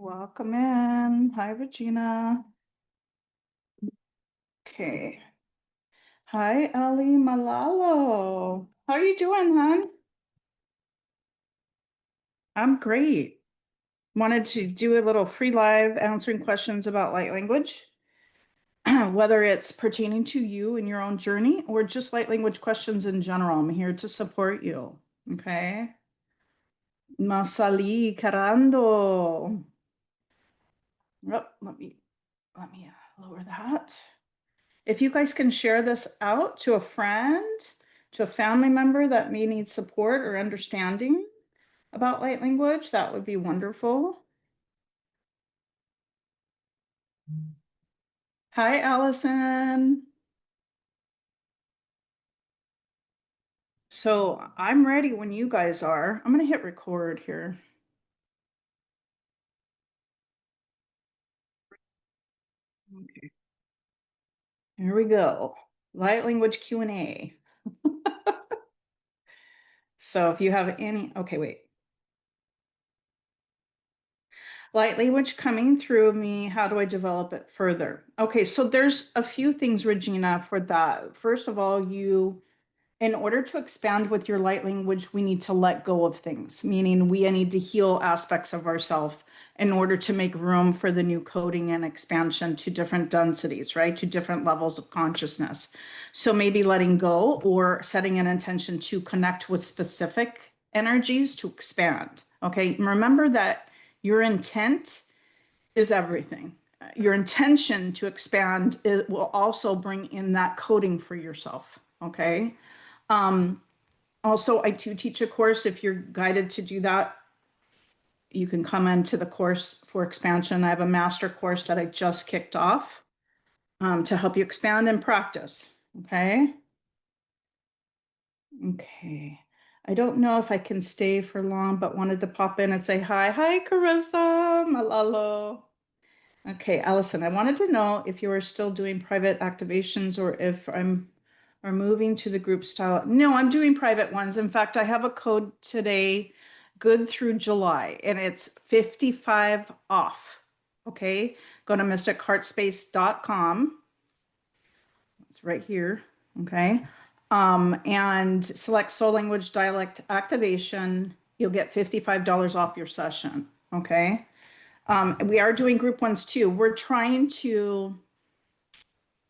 Welcome in. Hi, Regina. Okay. Hi, Ali Malalo. How are you doing, hon? I'm great. Wanted to do a little free live answering questions about light language, whether it's pertaining to you and your own journey or just light language questions in general. I'm here to support you. Okay. Masali Carando. Oh, let me lower that. If you guys can share this out to a friend, to a family member that may need support or understanding about light language, that would be wonderful. Hi, Allison. So I'm ready when you guys are. I'm going to hit record here. Okay. Here we go. Light language Q&A. So if you have any, okay, wait. Light language coming through me, how do I develop it further? Okay, so there's a few things, Regina, for that. First of all, in order to expand with your light language, we need to let go of things, meaning we need to heal aspects of ourselves in order to make room for the new coding and expansion to different densities, right? To different levels of consciousness. So maybe letting go or setting an intention to connect with specific energies to expand. Okay. Remember that your intent is everything. Your intention to expand it will also bring in that coding for yourself. Okay. Um, Also, I do teach a course. If you're guided to do that, you can come into the course for expansion. I have a master course that I just kicked off to help you expand and practice. Okay. Okay. I don't know if I can stay for long, but wanted to pop in and say hi. Hi, Carissa, Malalo. Okay, Allison, I wanted to know if you are still doing private activations or if I'm or moving to the group style. No, I'm doing private ones. In fact, I have a code today, good through July, and it's 55 off. Okay, go to mysticheartspace.com. It's right here. Okay. And select soul language dialect activation. You'll get $55 off your session. Okay. We are doing group ones too. We're trying to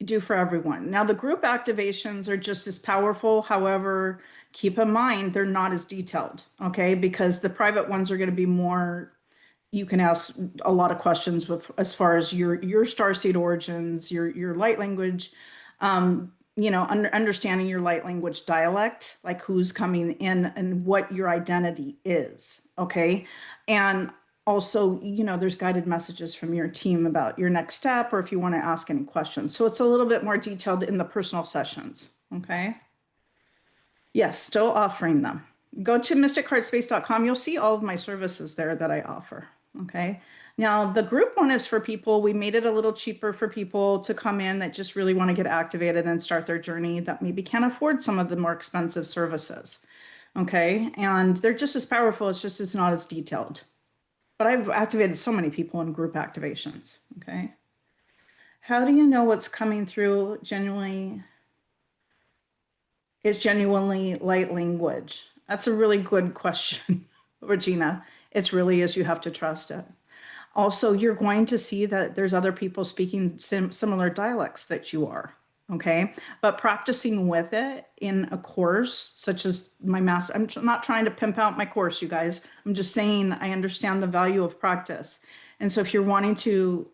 do for everyone. Now, the group activations are just as powerful. However, keep in mind they're not as detailed, okay? Because the private ones are going to be more, you can ask a lot of questions with as far as your starseed origins, your light language, understanding your light language dialect, like who's coming in and what your identity is, okay? And also, there's guided messages from your team about your next step or if you want to ask any questions. So it's a little bit more detailed in the personal sessions, okay? Yes, still offering them. Go to mysticheartspace.com. You'll see all of my services there that I offer. Okay. Now, the group one is for people. We made it a little cheaper for people to come in that just really want to get activated and start their journey that maybe can't afford some of the more expensive services. Okay. And they're just as powerful. It's not as detailed. But I've activated so many people in group activations. Okay. How do you know what's coming through is genuinely light language? That's a really good question, Regina. It really is. You have to trust it. Also, you're going to see that there's other people speaking similar dialects that you are. Okay. But practicing with it in a course, such as my master, I'm not trying to pimp out my course, you guys. I'm just saying I understand the value of practice. And so if you're wanting to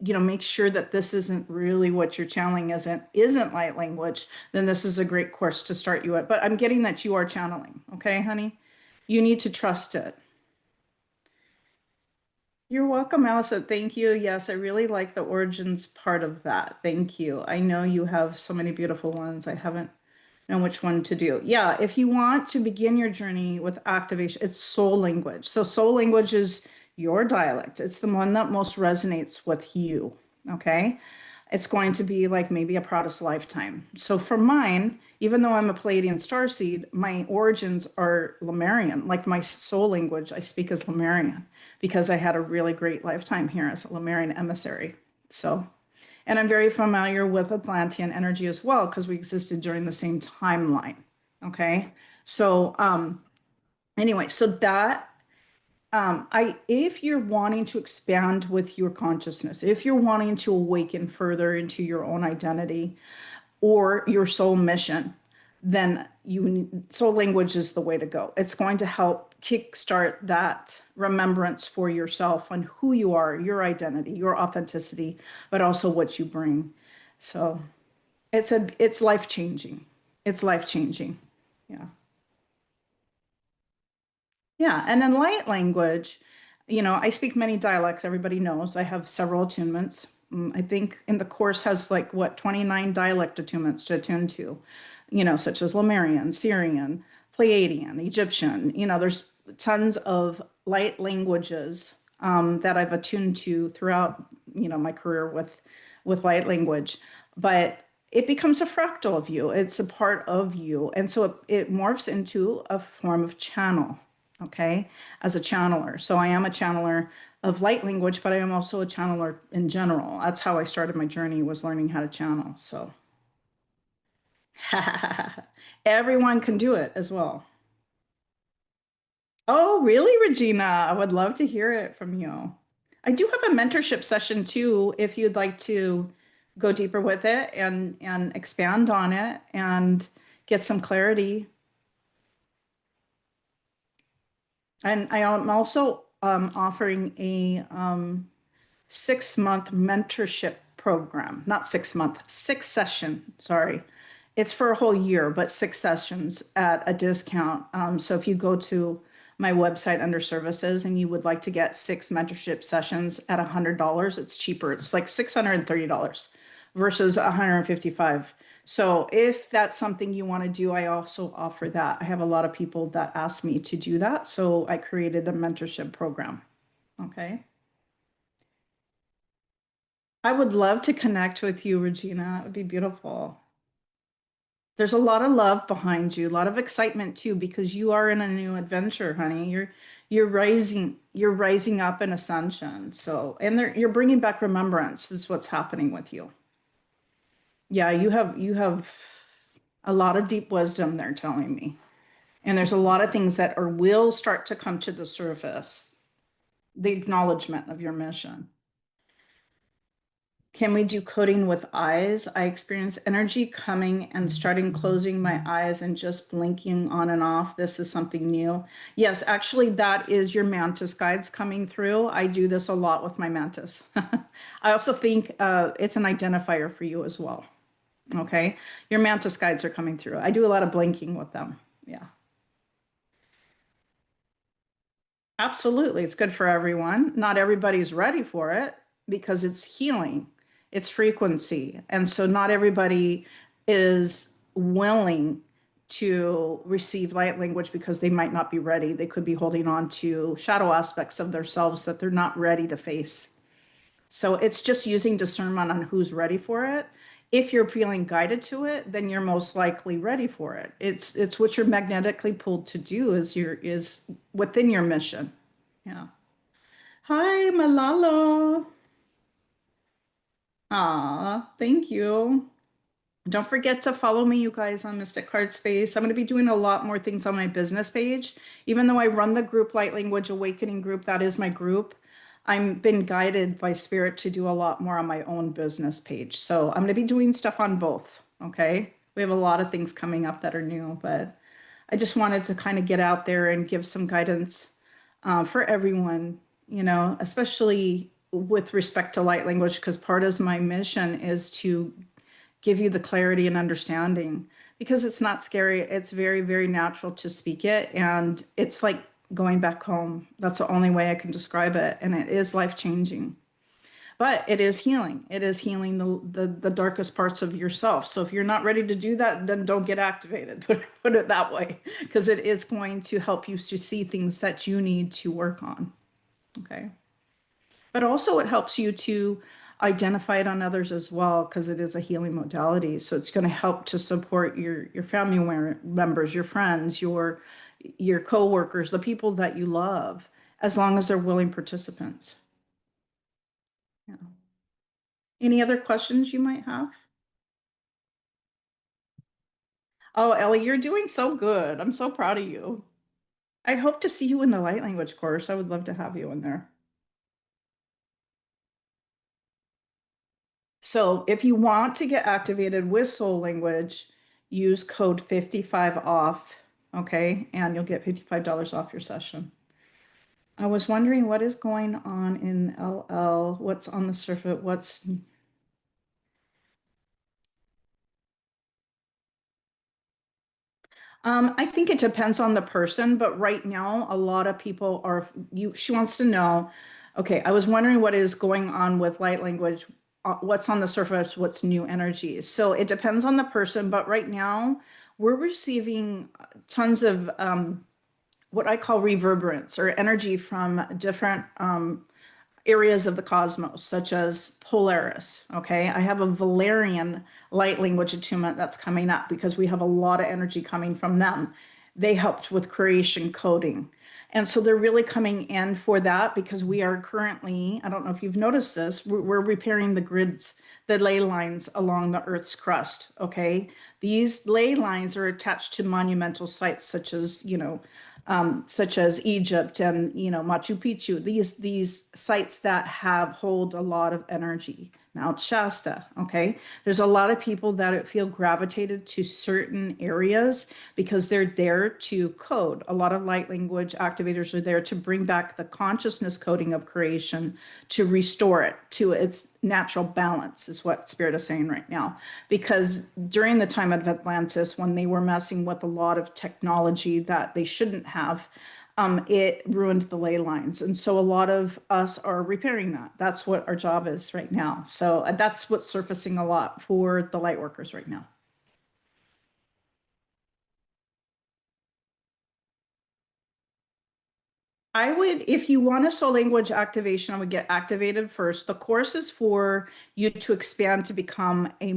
make sure that this isn't really what you're channeling isn't light language, then this is a great course to start you at. But I'm getting that you are channeling. Okay, honey? You need to trust it. You're welcome, Allison. Thank you. Yes, I really like the origins part of that. Thank you. I know you have so many beautiful ones. I haven't known which one to do. Yeah, if you want to begin your journey with activation, it's soul language. So soul language is your dialect. It's the one that most resonates with you. Okay. it's going to be like maybe a Proudest lifetime. So for mine, even though I'm a Pleiadian starseed, my origins are Lemurian. Like my soul language, I speak as Lemurian because I had a really great lifetime here as a Lemurian emissary. So, and I'm very familiar with Atlantean energy as well because we existed during the same timeline. Okay. So, anyway, so that if you're wanting to expand with your consciousness, if you're wanting to awaken further into your own identity or your soul mission, then soul language is the way to go. It's going to help kickstart that remembrance for yourself on who you are, your identity, your authenticity, but also what you bring. So it's life changing. It's life changing. Yeah. Yeah, and then light language, I speak many dialects. Everybody knows I have several attunements. I think in the course has like what 29 dialect attunements to attune to, such as Lemurian, Syrian, Pleiadian, Egyptian. There's tons of light languages that I've attuned to throughout, my career with light language. But it becomes a fractal of you. It's a part of you, and so it morphs into a form of channel. Okay, as a channeler. So I am a channeler of light language, but I am also a channeler in general. That's how I started my journey, was learning how to channel. So everyone can do it as well. Oh, really, Regina? I would love to hear it from you. I do have a mentorship session too, if you'd like to go deeper with it and expand on it and get some clarity. And I am also offering a 6-month mentorship program, not 6 month, 6 session, sorry. It's for a whole year, but 6 sessions at a discount. So if you go to my website under services and you would like to get 6 mentorship sessions at $100, it's cheaper. It's like $630 versus $155. So if that's something you want to do, I also offer that. I have a lot of people that ask me to do that. So I created a mentorship program. Okay. I would love to connect with you, Regina. It would be beautiful. There's a lot of love behind you, a lot of excitement too, because you are in a new adventure, honey. You're rising up in ascension. So, and you're bringing back remembrance is what's happening with you. Yeah, you have a lot of deep wisdom they're telling me. And there's a lot of things that will start to come to the surface. The acknowledgement of your mission. Can we do coding with eyes? I experience energy coming and starting closing my eyes and just blinking on and off. This is something new. Yes, actually, that is your mantis guides coming through. I do this a lot with my mantis. I also think it's an identifier for you as well. Okay, your mantis guides are coming through. I do a lot of blinking with them. Yeah, absolutely. It's good for everyone. Not everybody's ready for it because it's healing, it's frequency. And so not everybody is willing to receive light language because they might not be ready. They could be holding on to shadow aspects of themselves that they're not ready to face. So it's just using discernment on who's ready for it. If you're feeling guided to it, then you're most likely ready for it. It's what you're magnetically pulled to do is within your mission. Yeah. Hi, Malalo. Ah, thank you. Don't forget to follow me, you guys, on Mystic Heart Space. I'm going to be doing a lot more things on my business page. Even though I run the group Light Language Awakening group, that is my group. I've been guided by Spirit to do a lot more on my own business page. So I'm going to be doing stuff on both. Okay. We have a lot of things coming up that are new, but I just wanted to kind of get out there and give some guidance for everyone, especially with respect to light language, because part of my mission is to give you the clarity and understanding because it's not scary. It's very, very natural to speak it. And it's like going back home. That's the only way I can describe it. And it is life changing. But it is healing. It is healing the darkest parts of yourself. So if you're not ready to do that, then don't get activated. Put it that way, because it is going to help you to see things that you need to work on. Okay. But also it helps you to identify it on others as well, because it is a healing modality. So it's going to help to support your family members, your friends, your coworkers, the people that you love, as long as they're willing participants. Yeah. Any other questions you might have? Oh, Ellie, you're doing so good. I'm so proud of you. I hope to see you in the light language course. I would love to have you in there. So if you want to get activated with Soul Language, use code 55 off, okay? And you'll get $55 off your session. I was wondering what is going on in LL, what's on the surface, what's I think it depends on the person, but right now, a lot of people are, she wants to know, okay, I was wondering what is going on with light language, what's on the surface, what's new energies. So it depends on the person, but right now, we're receiving tons of what I call reverberance or energy from different areas of the cosmos, such as Polaris. Okay, I have a Valerian light language attunement that's coming up because we have a lot of energy coming from them. They helped with creation coding. And so they're really coming in for that because we are currently, I don't know if you've noticed this, we're repairing the grids, the ley lines along the Earth's crust. Okay. These ley lines are attached to monumental sites such as Egypt and Machu Picchu. These sites that hold a lot of energy. Mount Shasta. Okay, there's a lot of people that feel gravitated to certain areas because they're there to code. A lot of light language activators are there to bring back the consciousness coding of creation, to restore it to its natural balance, is what Spirit is saying right now. Because during the time of Atlantis, when they were messing with a lot of technology that they shouldn't have, it ruined the ley lines. And so a lot of us are repairing that. That's what our job is right now. So that's what's surfacing a lot for the light workers right now. I would, if you want a soul language activation, I would get activated first. The course is for you to expand to become a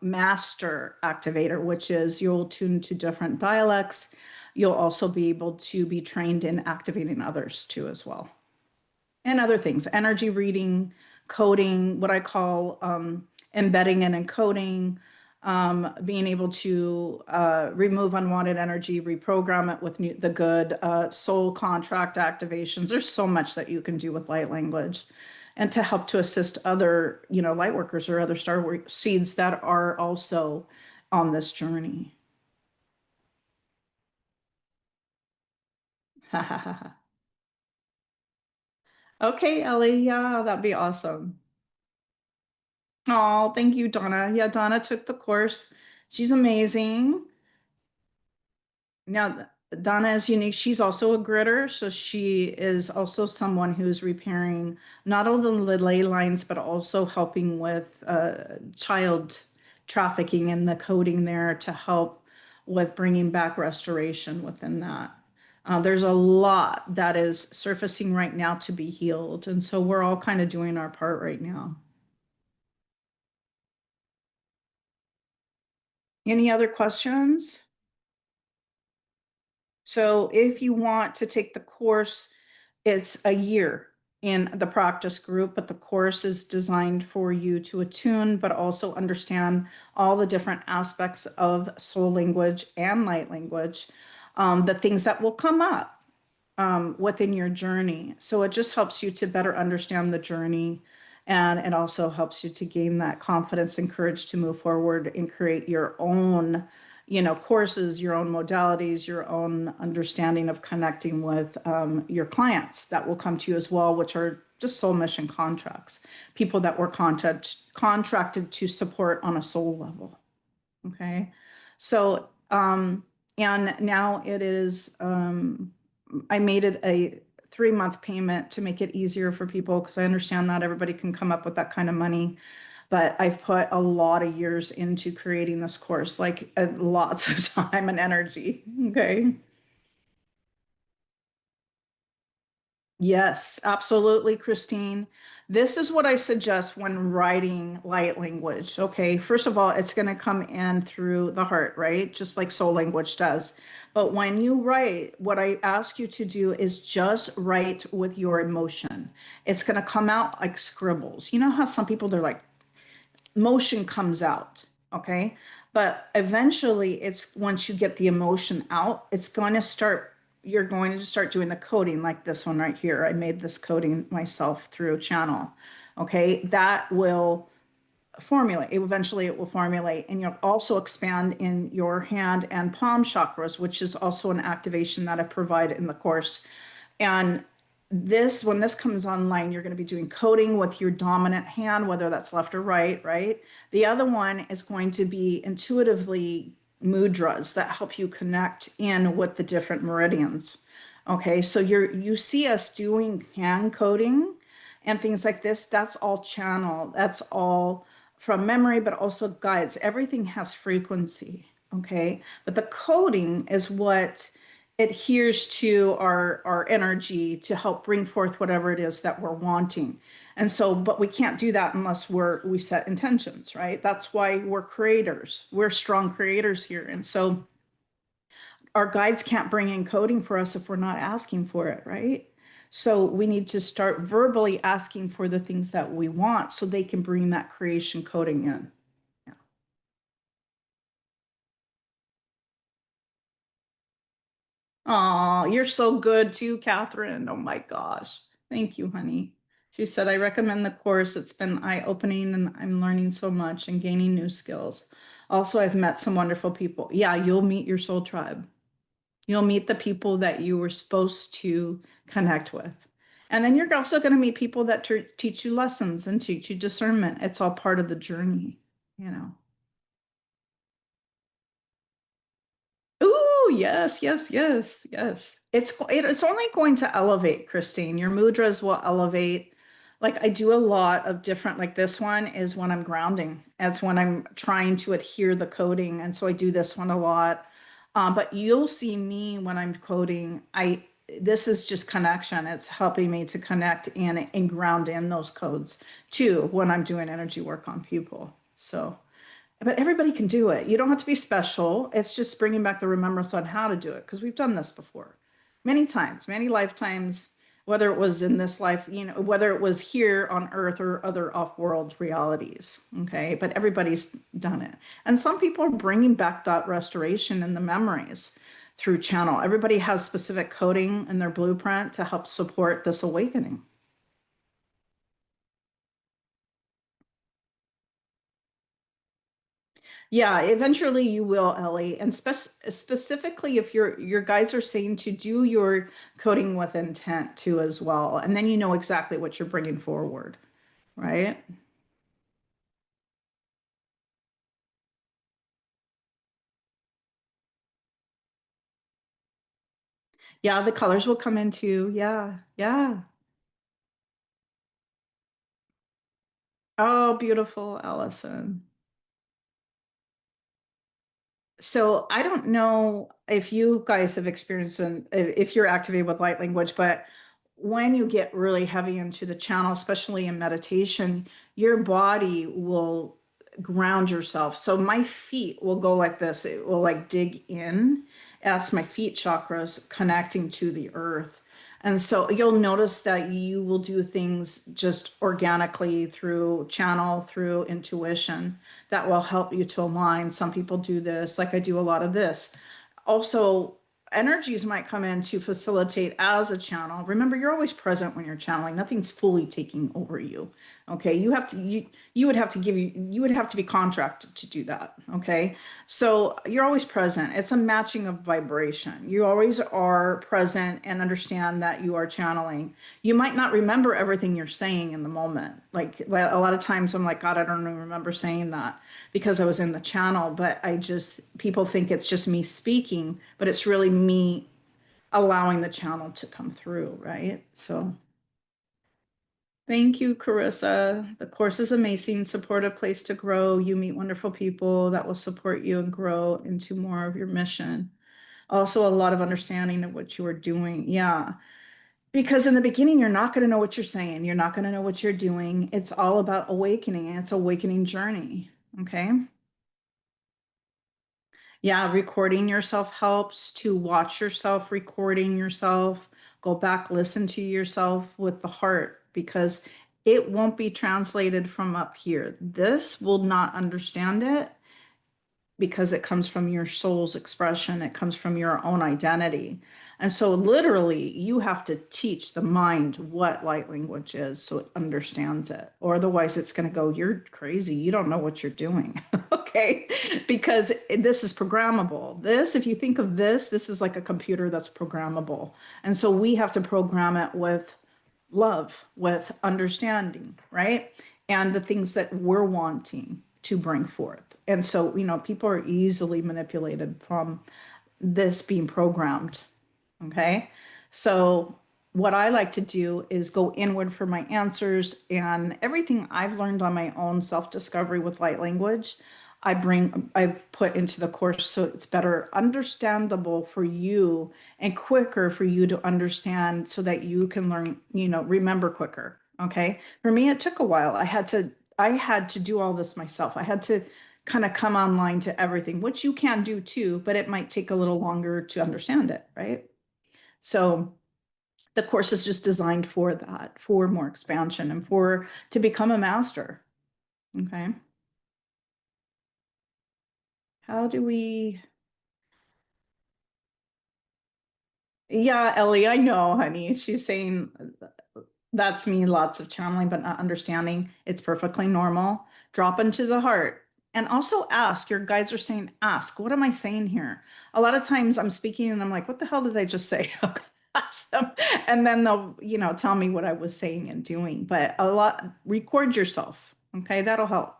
master activator, which is you'll tune to different dialects. You'll also be able to be trained in activating others too, as well. And other things, energy reading, coding, what I call embedding and encoding, being able to remove unwanted energy, reprogram it with the good soul contract activations. There's so much that you can do with light language, and to help to assist other, light workers or other star seeds that are also on this journey. Okay, Ellie. Yeah, that'd be awesome. Oh, thank you, Donna. Yeah, Donna took the course. She's amazing. Now, Donna is unique. She's also a gritter, so she is also someone who's repairing not only the ley lines, but also helping with child trafficking and the coding there to help with bringing back restoration within that. There's a lot that is surfacing right now to be healed, and so we're all kind of doing our part right now. Any other questions? So if you want to take the course, it's a year in the practice group, but the course is designed for you to attune, but also understand all the different aspects of soul language and light language, the things that will come up within your journey. So it just helps you to better understand the journey. And it also helps you to gain that confidence and courage to move forward and create your own, courses, your own modalities, your own understanding of connecting with your clients that will come to you as well, which are just soul mission contracts, people that were contracted to support on a soul level. Okay. So, and now it is, I made it a 3-month payment to make it easier for people because I understand not everybody can come up with that kind of money. But I've put a lot of years into creating this course, like lots of time and energy. Okay. Yes, absolutely, Christine. This is what I suggest when writing light language. Okay, first of all, it's going to come in through the heart, right? Just like soul language does. But when you write, what I ask you to do is just write with your emotion. It's going to come out like scribbles. You know how some people, they're like, motion comes out, okay? But eventually, it's once you get the emotion out, it's going to start, you're going to start doing the coding like this one right here. I made this coding myself through channel, okay? That will formulate, eventually it will formulate, and you'll also expand in your hand and palm chakras, which is also an activation that I provide in the course. And this, when this comes online, you're going to be doing coding with your dominant hand, whether that's left or right, right? The other one is going to be intuitively mudras that help you connect in with the different meridians. Okay, so you see us doing hand coding and things like this. That's all channel. That's all from memory, but also guides. Everything has frequency. Okay, but the coding is what adheres to our energy to help bring forth whatever it is that we're wanting. And so, but we can't do that unless we set intentions, right? That's why we're creators. We're strong creators here. And so our guides can't bring in coding for us if we're not asking for it, right? So we need to start verbally asking for the things that we want so they can bring that creation coding in. Yeah. Oh, you're so good too, Catherine. Oh my gosh. Thank you, honey. She said, I recommend the course. It's been eye-opening and I'm learning so much and gaining new skills. Also, I've met some wonderful people. Yeah, you'll meet your soul tribe. You'll meet the people that you were supposed to connect with. And then you're also going to meet people that teach you lessons and teach you discernment. It's all part of the journey, you know. Ooh, yes, yes, yes, yes. It's only going to elevate, Christine. Your mudras will elevate. Like I do a lot of different, like this one is when I'm grounding. That's when I'm trying to adhere the coding. And so I do this one a lot. But you'll see me when I'm coding. This is just connection. It's helping me to connect and ground in those codes too when I'm doing energy work on people. So but everybody can do it. You don't have to be special. It's just bringing back the remembrance on how to do it because we've done this before many times, many lifetimes, whether it was in this life, you know, whether it was here on earth or other off-world realities. Okay. But everybody's done it. And some people are bringing back that restoration in the memories through channel. Everybody has specific coding in their blueprint to help support this awakening. Yeah, eventually you will, Ellie. And specifically if your guides are saying to do your coding with intent too as well. And then you know exactly what you're bringing forward, right? Yeah, the colors will come in too. Yeah, yeah. Oh, beautiful, Allison. So I don't know if you guys have experienced and if you're activated with light language, but when you get really heavy into the channel, especially in meditation, your body will ground yourself. So my feet will go like this. It will like dig in. That's my feet chakras connecting to the earth. And so you'll notice that you will do things just organically through channel, through intuition that will help you to align. Some people do this, like I do a lot of this. Also, energies might come in to facilitate as a channel. Remember, you're always present when you're channeling. Nothing's fully taking over you. Okay. You would have to you would have to be contracted to do that. Okay. So you're always present. It's a matching of vibration. You always are present and understand that you are channeling. You might not remember everything you're saying in the moment. Like a lot of times I'm like, God, I don't even remember saying that because I was in the channel, but people think it's just me speaking, but it's really me allowing the channel to come through, right? So thank you, Carissa. The course is amazing. Support a place to grow. You meet wonderful people that will support you and grow into more of your mission. Also, a lot of understanding of what you are doing. Yeah. Because in the beginning, you're not going to know what you're saying. You're not going to know what you're doing. It's all about awakening, and it's awakening journey. Okay. Yeah, recording yourself helps to watch yourself recording yourself. Go back, listen to yourself with the heart because it won't be translated from up here. This will not understand it because it comes from your soul's expression, it comes from your own identity. And so, literally, you have to teach the mind what light language is so it understands it. Or otherwise, it's going to go, you're crazy. You don't know what you're doing. Okay. Because this is programmable. This, if you think of this, this is like a computer that's programmable. And so, we have to program it with love, with understanding, right? And the things that we're wanting to bring forth. And so, people are easily manipulated from this being programmed. Okay. So, what I like to do is go inward for my answers and everything I've learned on my own self discovery with light language. I've put into the course so it's better understandable for you and quicker for you to understand so that you can learn, remember quicker. Okay. For me, it took a while. I had to do all this myself. I had to kind of come online to everything, which you can do too, but it might take a little longer to understand it, right? So the course is just designed for that, for more expansion and for to become a master. Okay. How do we Yeah, Ellie, I know, honey. She's saying that's me, lots of channeling, but not understanding. It's perfectly normal. Drop into the heart. And also ask. Your guides are saying, ask, what am I saying here? A lot of times I'm speaking and I'm like, what the hell did I just say? Ask them. And then they'll, tell me what I was saying and doing. But record yourself. Okay, that'll help.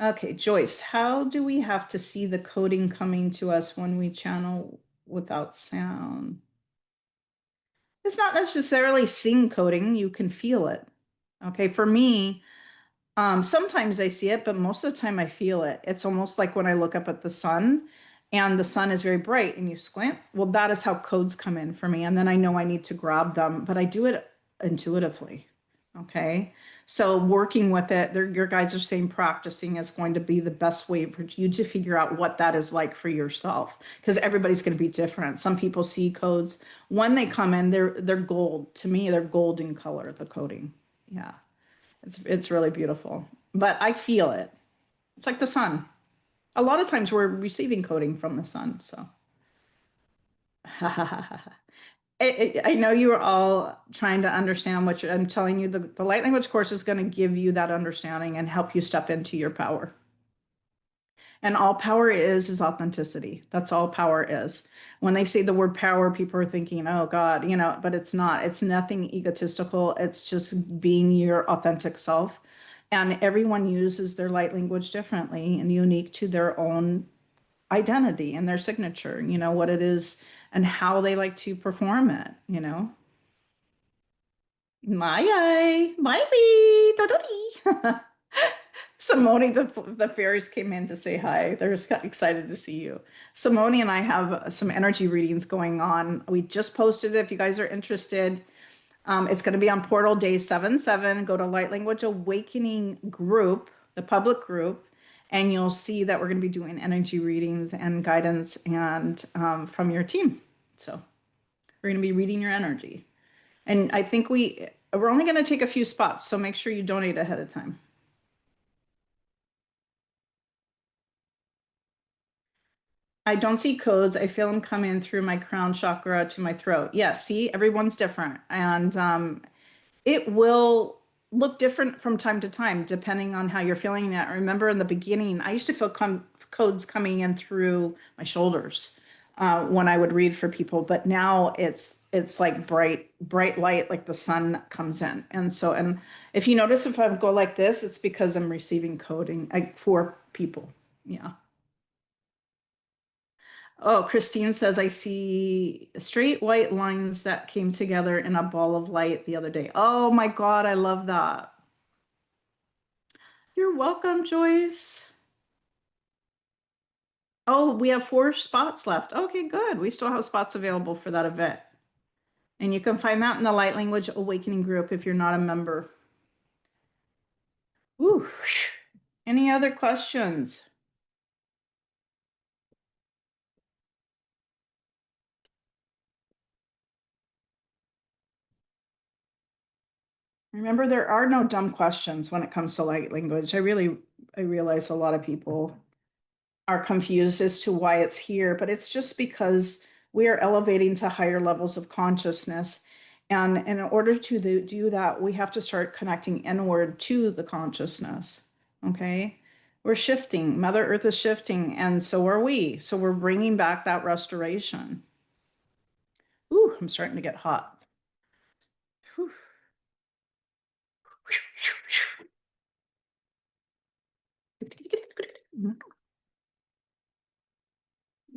Okay, Joyce, how do we have to see the coding coming to us when we channel without sound? It's not necessarily sing coding, you can feel it. Okay, for me, sometimes I see it, but most of the time I feel it. It's almost like when I look up at the sun and the sun is very bright and you squint. Well, that is how codes come in for me. And then I know I need to grab them, but I do it intuitively. Okay. So working with it, your guys are saying practicing is going to be the best way for you to figure out what that is like for yourself because everybody's going to be different. Some people see codes when they come in, they're gold. To me, they're golden color, the coding. Yeah. It's really beautiful. But I feel it. It's like the sun. A lot of times we're receiving coding from the sun, so. I know you are all trying to understand I'm telling you. The light language course is going to give you that understanding and help you step into your power. And all power is authenticity. That's all power is. When they say the word power, people are thinking, oh God, but it's not. It's nothing egotistical. It's just being your authentic self. And everyone uses their light language differently and unique to their own identity and their signature, what it is and how they like to perform it. My baby, Dodori. Simone, the fairies came in to say hi. They're just excited to see you. Simone and I have some energy readings going on. We just posted it if you guys are interested. It's going to be on Portal Day 7/7. Go to Light Language Awakening group, the public group, and you'll see that we're going to be doing energy readings and guidance and from your team. So we're going to be reading your energy. And I think we're only going to take a few spots, so make sure you donate ahead of time. I don't see codes. I feel them come in through my crown chakra to my throat. Yeah, see, everyone's different. And it will look different from time to time, depending on how you're feeling it. I remember in the beginning, I used to feel codes coming in through my shoulders when I would read for people, but now it's like bright light, like the sun comes in. And if you notice, if I go like this, it's because I'm receiving coding for people. Yeah. Oh, Christine says, I see straight white lines that came together in a ball of light the other day. Oh my God, I love that. You're welcome, Joyce. Oh, we have 4 spots left. Okay, good. We still have spots available for that event. And you can find that in the Light Language Awakening group if you're not a member. Ooh. Any other questions? Remember, there are no dumb questions when it comes to light language. I realize a lot of people are confused as to why it's here, but it's just because we are elevating to higher levels of consciousness. And in order to do that, we have to start connecting inward to the consciousness. Okay. We're shifting. Mother Earth is shifting, and so are we. So we're bringing back that restoration. Ooh, I'm starting to get hot. Whew.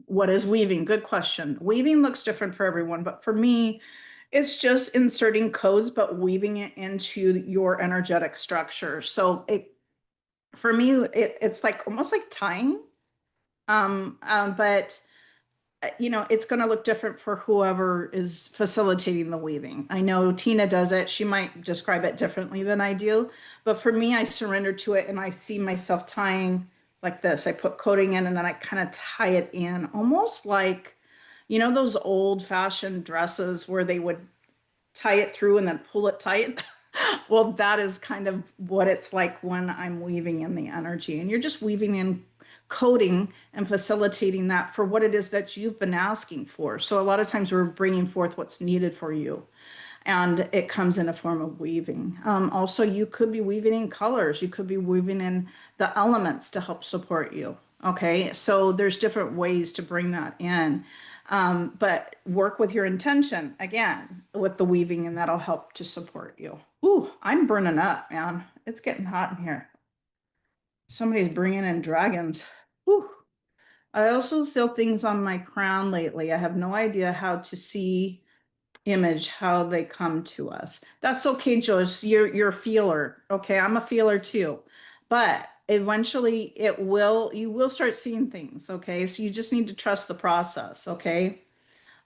What is weaving? Good question. Weaving looks different for everyone, but for me, it's just inserting codes, but weaving it into your energetic structure. So for me, it's like almost like tying. But it's going to look different for whoever is facilitating the weaving. I know Tina does it. She might describe it differently than I do, but for me, I surrender to it and I see myself tying like this. I put coding in and then I kind of tie it in, almost like, those old fashioned dresses where they would tie it through and then pull it tight. Well, that is kind of what it's like when I'm weaving in the energy. And you're just weaving in coding and facilitating that for what it is that you've been asking for. So a lot of times we're bringing forth what's needed for you. And it comes in a form of weaving. Also, you could be weaving in colors. You could be weaving in the elements to help support you. Okay, so there's different ways to bring that in. But work with your intention again with the weaving, and that'll help to support you. Ooh, I'm burning up, man. It's getting hot in here. Somebody's bringing in dragons. Ooh. I also feel things on my crown lately. I have no idea how to see image how they come to us. That's okay, Joyce. You're a feeler. Okay, I'm a feeler too. But eventually you will start seeing things. Okay. So you just need to trust the process. Okay.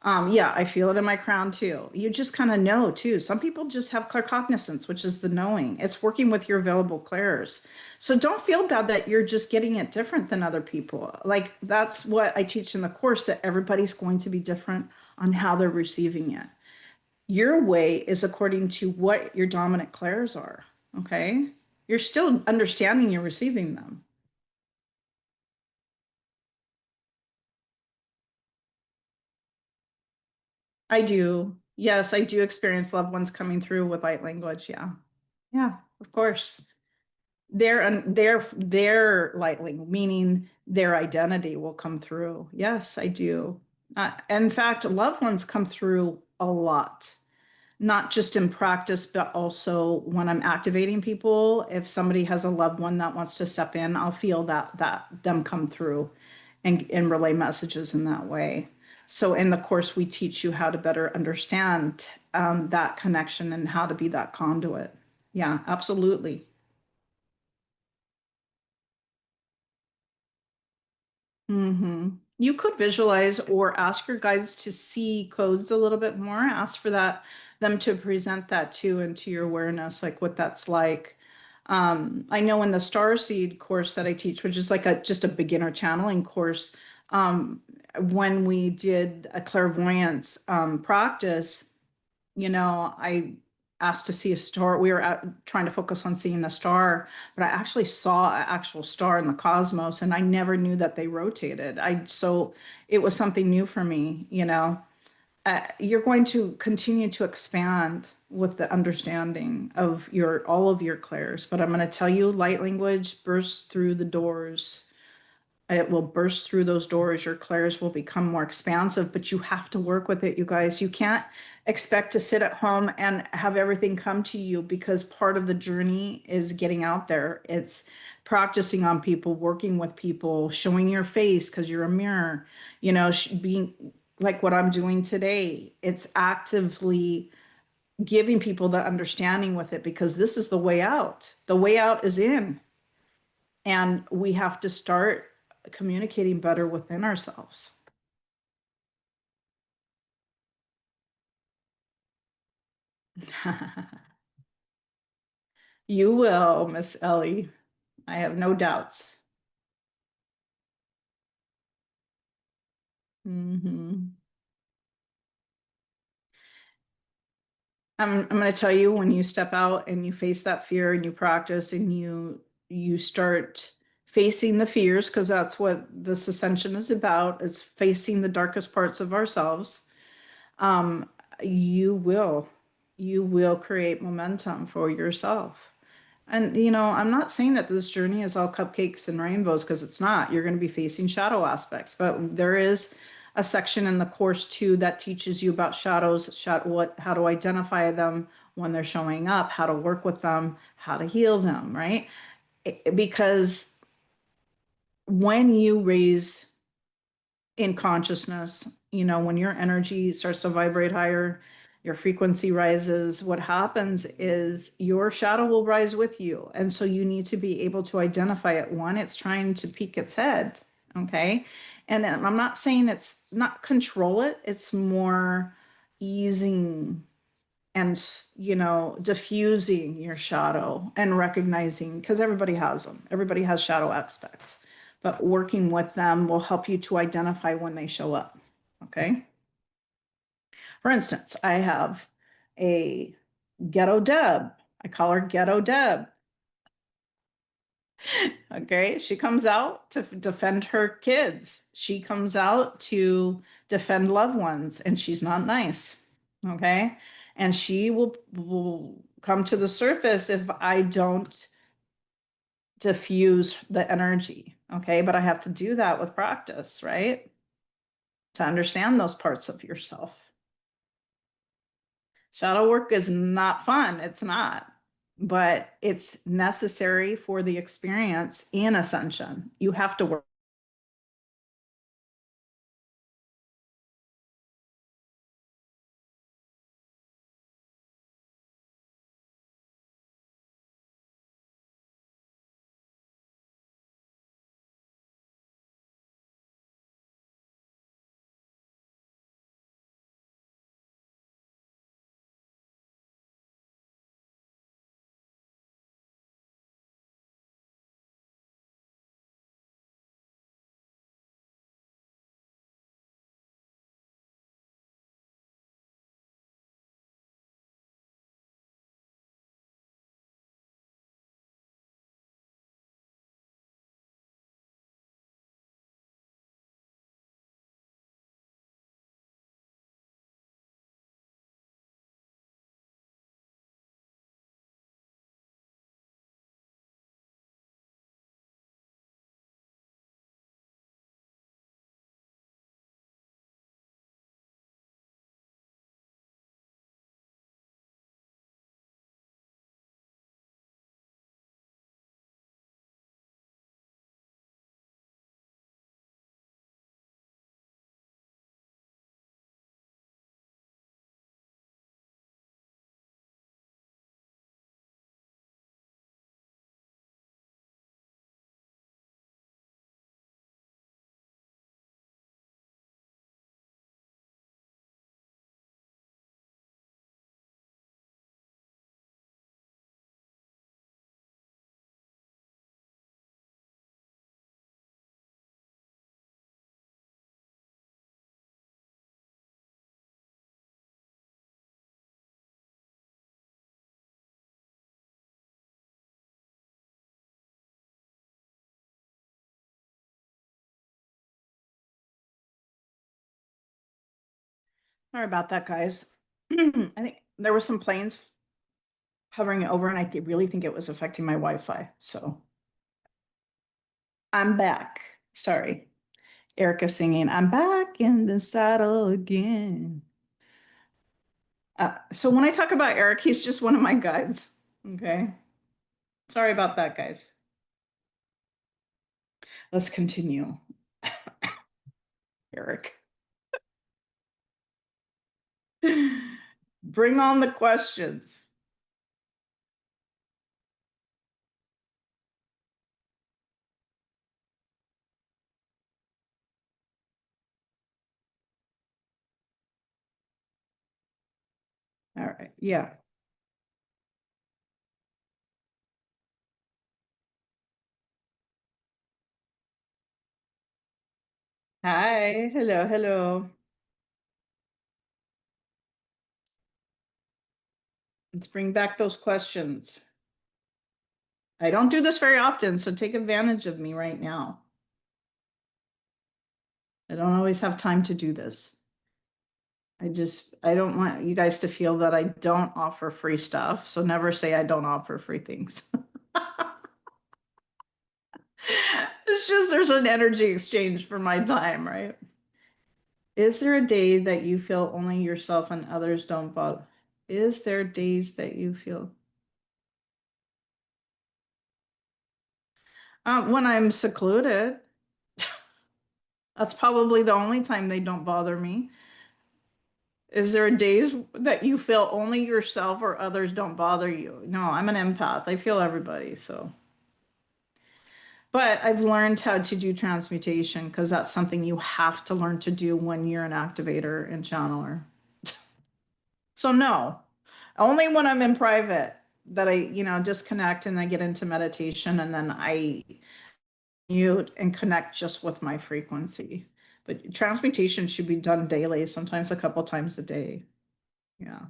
Yeah, I feel it in my crown too. You just kind of know too. Some people just have claircognizance, which is the knowing. It's working with your available clairs. So don't feel bad that you're just getting it different than other people. Like that's what I teach in the course, that everybody's going to be different on how they're receiving it. Your way is according to what your dominant clairs are. Okay. You're still understanding you're receiving them. I do. Yes, I do experience loved ones coming through with light language. Yeah. Yeah, of course. Their lightning, meaning their identity will come through. Yes, I do. In fact, loved ones come through a lot, not just in practice, but also when I'm activating people. If somebody has a loved one that wants to step in, I'll feel that them come through and relay messages in that way. So in the course, we teach you how to better understand that connection and how to be that conduit. Yeah, absolutely. You could visualize or ask your guides to see codes a little bit more. Ask for them to present that too into your awareness, like what that's like. I know in the Starseed course that I teach, which is like just a beginner channeling course, when we did a clairvoyance practice, I asked to see a star. We were trying to focus on seeing a star, but I actually saw an actual star in the cosmos, and I never knew that they rotated. So it was something new for me. You're going to continue to expand with the understanding of all of your clairs, but I'm going to tell you, light language bursts through the doors. It will burst through those doors. Your clairs will become more expansive, but you have to work with it, you guys. You can't expect to sit at home and have everything come to you, because part of the journey is getting out there. It's practicing on people, working with people, showing your face because you're a mirror, being like what I'm doing today. It's actively giving people the understanding with it, because this is the way out. The way out is in. And we have to start communicating better within ourselves. You will, Miss Ellie. I have no doubts. Hmm. I'm going to tell you, when you step out and you face that fear and you practice and you start facing the fears, because that's what this ascension is about, is facing the darkest parts of ourselves. um, you will you will create momentum for yourself. And I'm not saying that this journey is all cupcakes and rainbows, because it's not. You're going to be facing shadow aspects, but there is a section in the course too that teaches you about shadows, how to identify them when they're showing up, how to work with them, how to heal them, right? Because when you raise in consciousness, when your energy starts to vibrate higher, your frequency rises, what happens is your shadow will rise with you. And so you need to be able to identify it. One, it's trying to peek its head. Okay. And then I'm not saying it's not control it, it's more easing and, diffusing your shadow and recognizing, because everybody has them, everybody has shadow aspects, but working with them will help you to identify when they show up. Okay. For instance, I have a ghetto Deb. I call her Ghetto Deb. Okay. She comes out to defend her kids. She comes out to defend loved ones, and she's not nice. Okay. And she will come to the surface if I don't diffuse the energy. Okay. But I have to do that with practice, right? To understand those parts of yourself. Shadow work is not fun. It's not, but it's necessary for the experience in ascension. You have to work. Sorry about that, guys. I think there were some planes hovering over, and I really think it was affecting my Wi-Fi. So I'm back. Sorry. Erica singing, I'm back in the saddle again. So when I talk about Eric, he's just one of my guides. Okay. Sorry about that, guys. Let's continue. Eric. Bring on the questions. All right. Yeah. Hi, hello, hello. Let's bring back those questions. I don't do this very often, so take advantage of me right now. I don't always have time to do this. I don't want you guys to feel that I don't offer free stuff. So never say I don't offer free things. It's just there's an energy exchange for my time, right? Is there a day that you feel only yourself and others don't bother? Is there days that you feel when I'm secluded? That's probably the only time they don't bother me. Is there days that you feel only yourself or others don't bother you? No, I'm an empath. I feel everybody, so. But I've learned how to do transmutation because that's something you have to learn to do when you're an activator and channeler. So no, only when I'm in private that I disconnect and I get into meditation and then I mute and connect just with my frequency. But transmutation should be done daily, sometimes a couple times a day. Yeah,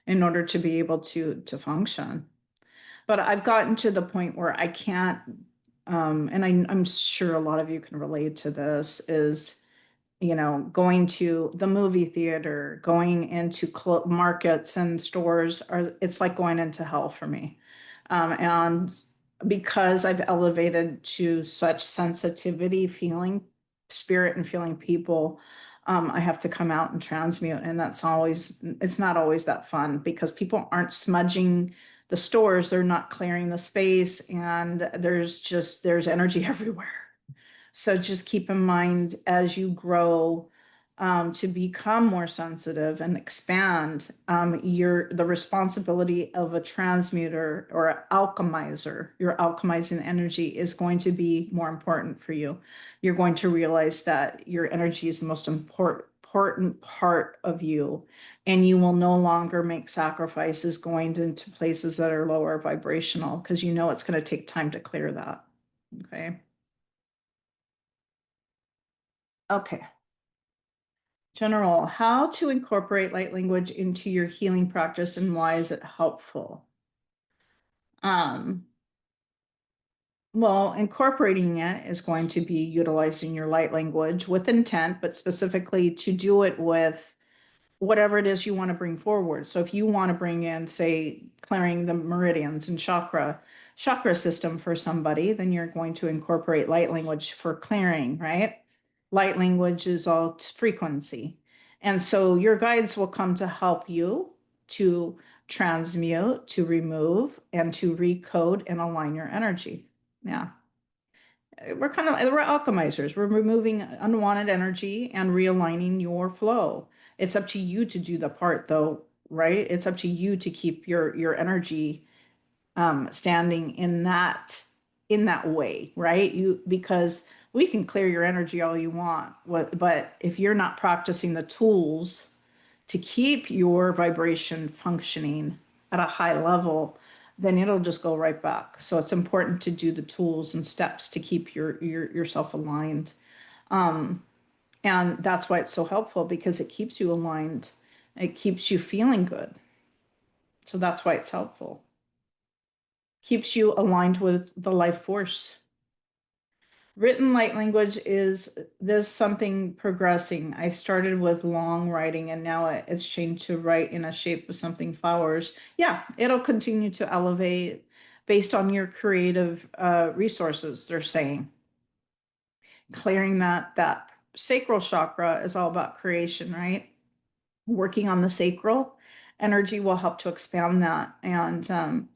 in order to be able to function. But I've gotten to the point where I can't, and I'm sure a lot of you can relate to this, is going to the movie theater, going into markets and stores, it's like going into hell for me. And because I've elevated to such sensitivity, feeling spirit and feeling people, I have to come out and transmute. And it's not always that fun because people aren't smudging the stores, they're not clearing the space, and there's energy everywhere. So just keep in mind as you grow to become more sensitive and expand, the responsibility of a transmuter or an alchemizer, your alchemizing energy is going to be more important for you. You're going to realize that your energy is the most important part of you, and you will no longer make sacrifices going into places that are lower vibrational because you know it's going to take time to clear that. Okay. Okay. General, how to incorporate light language into your healing practice and why is it helpful? Um, well, incorporating it is going to be utilizing your light language with intent, but specifically to do it with whatever it is you want to bring forward. So if you want to bring in, say, clearing the meridians and chakra system for somebody, then you're going to incorporate light language for clearing, right? Light language is all frequency. And so your guides will come to help you to transmute, to remove, and to recode and align your energy. Yeah. We're alchemizers. We're removing unwanted energy and realigning your flow. It's up to you to do the part though, right? It's up to you to keep your energy standing in that way, right? Because we can clear your energy all you want, but if you're not practicing the tools to keep your vibration functioning at a high level, then it'll just go right back. So it's important to do the tools and steps to keep yourself aligned. And that's why it's so helpful because it keeps you aligned. It keeps you feeling good. So that's why it's helpful. Keeps you aligned with the life force. Written light language is this something progressing. I started with long writing and now it's changed to write in a shape of something flowers. Yeah, it'll continue to elevate based on your creative resources, they're saying. Clearing that sacral chakra is all about creation, right? Working on the sacral energy will help to expand that. And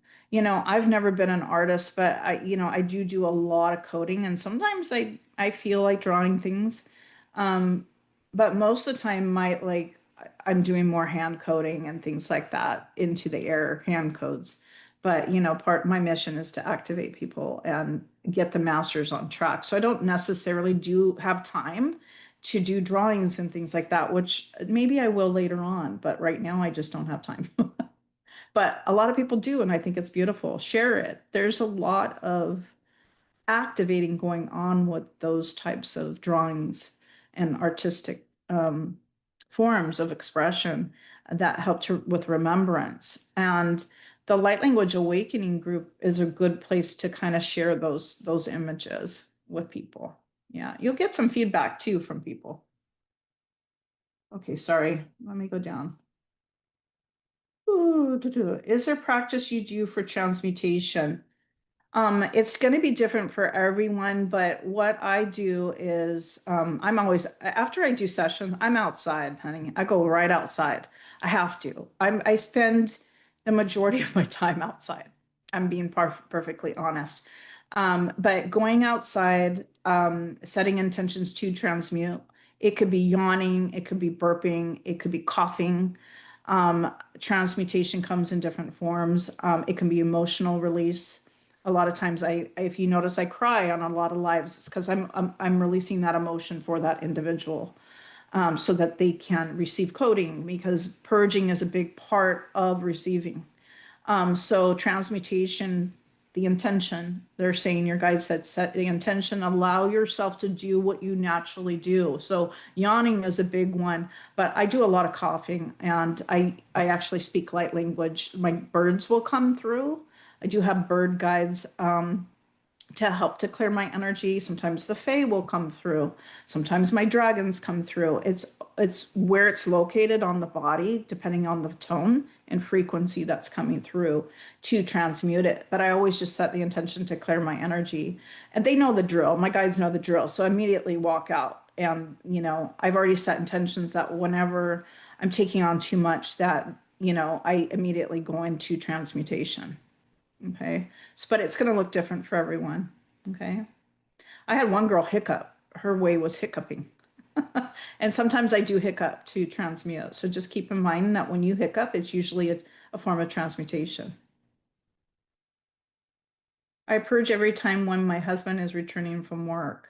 I've never been an artist, but I do a lot of coding, and sometimes I feel like drawing things. Um, but most of the time, I'm doing more hand coding and things like that into the air, hand codes. But part my mission is to activate people and get the masters on track. So I don't necessarily do have time to do drawings and things like that, which maybe I will later on, but right now I just don't have time. But a lot of people do, and I think it's beautiful. Share it. There's a lot of activating going on with those types of drawings and artistic forms of expression that help with remembrance. And the Light Language Awakening group is a good place to kind of share those images with people. Yeah, you'll get some feedback too from people. Okay, sorry, let me go down. Ooh, is there practice you do for transmutation? It's going to be different for everyone, but what I do is I'm always, after I do sessions, I'm outside, honey. I go right outside. I have to. I spend the majority of my time outside. I'm being perfectly honest. But going outside, setting intentions to transmute, it could be yawning, it could be burping, it could be coughing. Transmutation comes in different forms. It can be emotional release. A lot of times if you notice, I cry on a lot of lives. It's because I'm releasing that emotion for that individual, so that they can receive coding, because purging is a big part of receiving. So transmutation, the intention, they're saying, your guide said, set the intention, allow yourself to do what you naturally do. So yawning is a big one, but I do a lot of coughing, and I actually speak light language. My birds will come through. I do have bird guides to help to clear my energy. Sometimes the fae will come through. Sometimes my dragons come through. It's where it's located on the body, depending on the tone and frequency that's coming through, to transmute it. But I always just set the intention to clear my energy. And they know the drill. My guides know the drill. So I immediately walk out. And, I've already set intentions that whenever I'm taking on too much, that, I immediately go into transmutation. Okay. But it's going to look different for everyone. Okay. I had one girl hiccup. Her way was hiccuping. And sometimes I do hiccup to transmute. So just keep in mind that when you hiccup, it's usually a form of transmutation. I purge every time when my husband is returning from work.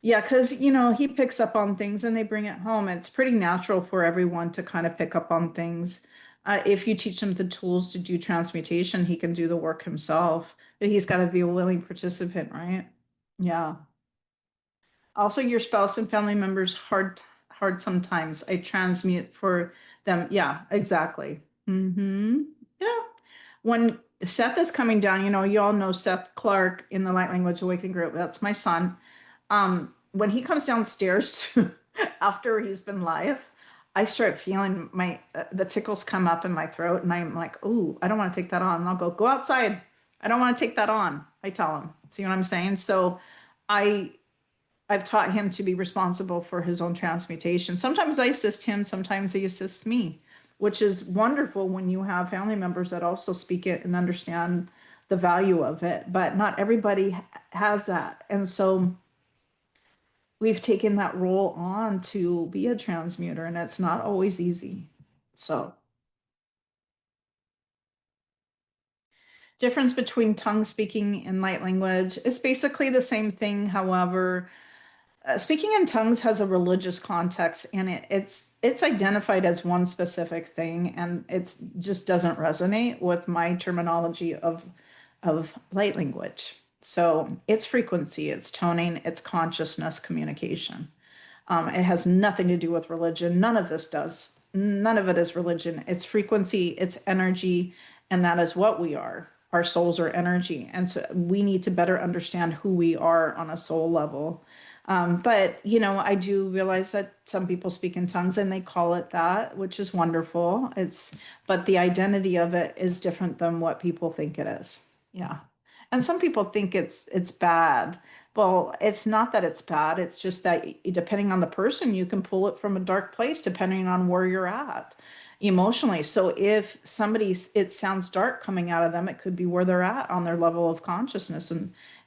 Yeah, because he picks up on things and they bring it home. It's pretty natural for everyone to kind of pick up on things. If you teach him the tools to do transmutation, he can do the work himself, but he's got to be a willing participant, right? Yeah. Also, your spouse and family members hard sometimes. I transmute for them. Yeah, exactly. Yeah. When Seth is coming down, you all know Seth Clark in the Light Language Awakening group. That's my son. When he comes downstairs after he's been live, I start feeling the tickles come up in my throat, and I'm like, "Ooh, I don't want to take that on." And I'll go outside. I don't want to take that on. I tell him. See what I'm saying? So, I I've taught him to be responsible for his own transmutation. Sometimes I assist him, sometimes he assists me, which is wonderful when you have family members that also speak it and understand the value of it. But not everybody has that. And so we've taken that role on to be a transmuter, and it's not always easy. So, difference between tongue speaking and light language, it's basically the same thing. However, speaking in tongues has a religious context, and it's identified as one specific thing, and it just doesn't resonate with my terminology of light language. So it's frequency, it's toning, it's consciousness communication. It has nothing to do with religion. None of this does. None of it is religion. It's frequency, it's energy, and that is what we are. Our souls are energy. And so we need to better understand who we are on a soul level. But, I do realize that some people speak in tongues and they call it that, which is wonderful. But the identity of it is different than what people think it is. Yeah. And some people think it's bad. Well, it's not that it's bad. It's just that depending on the person, you can pull it from a dark place depending on where you're at emotionally. So if it sounds dark coming out of them, it could be where they're at on their level of consciousness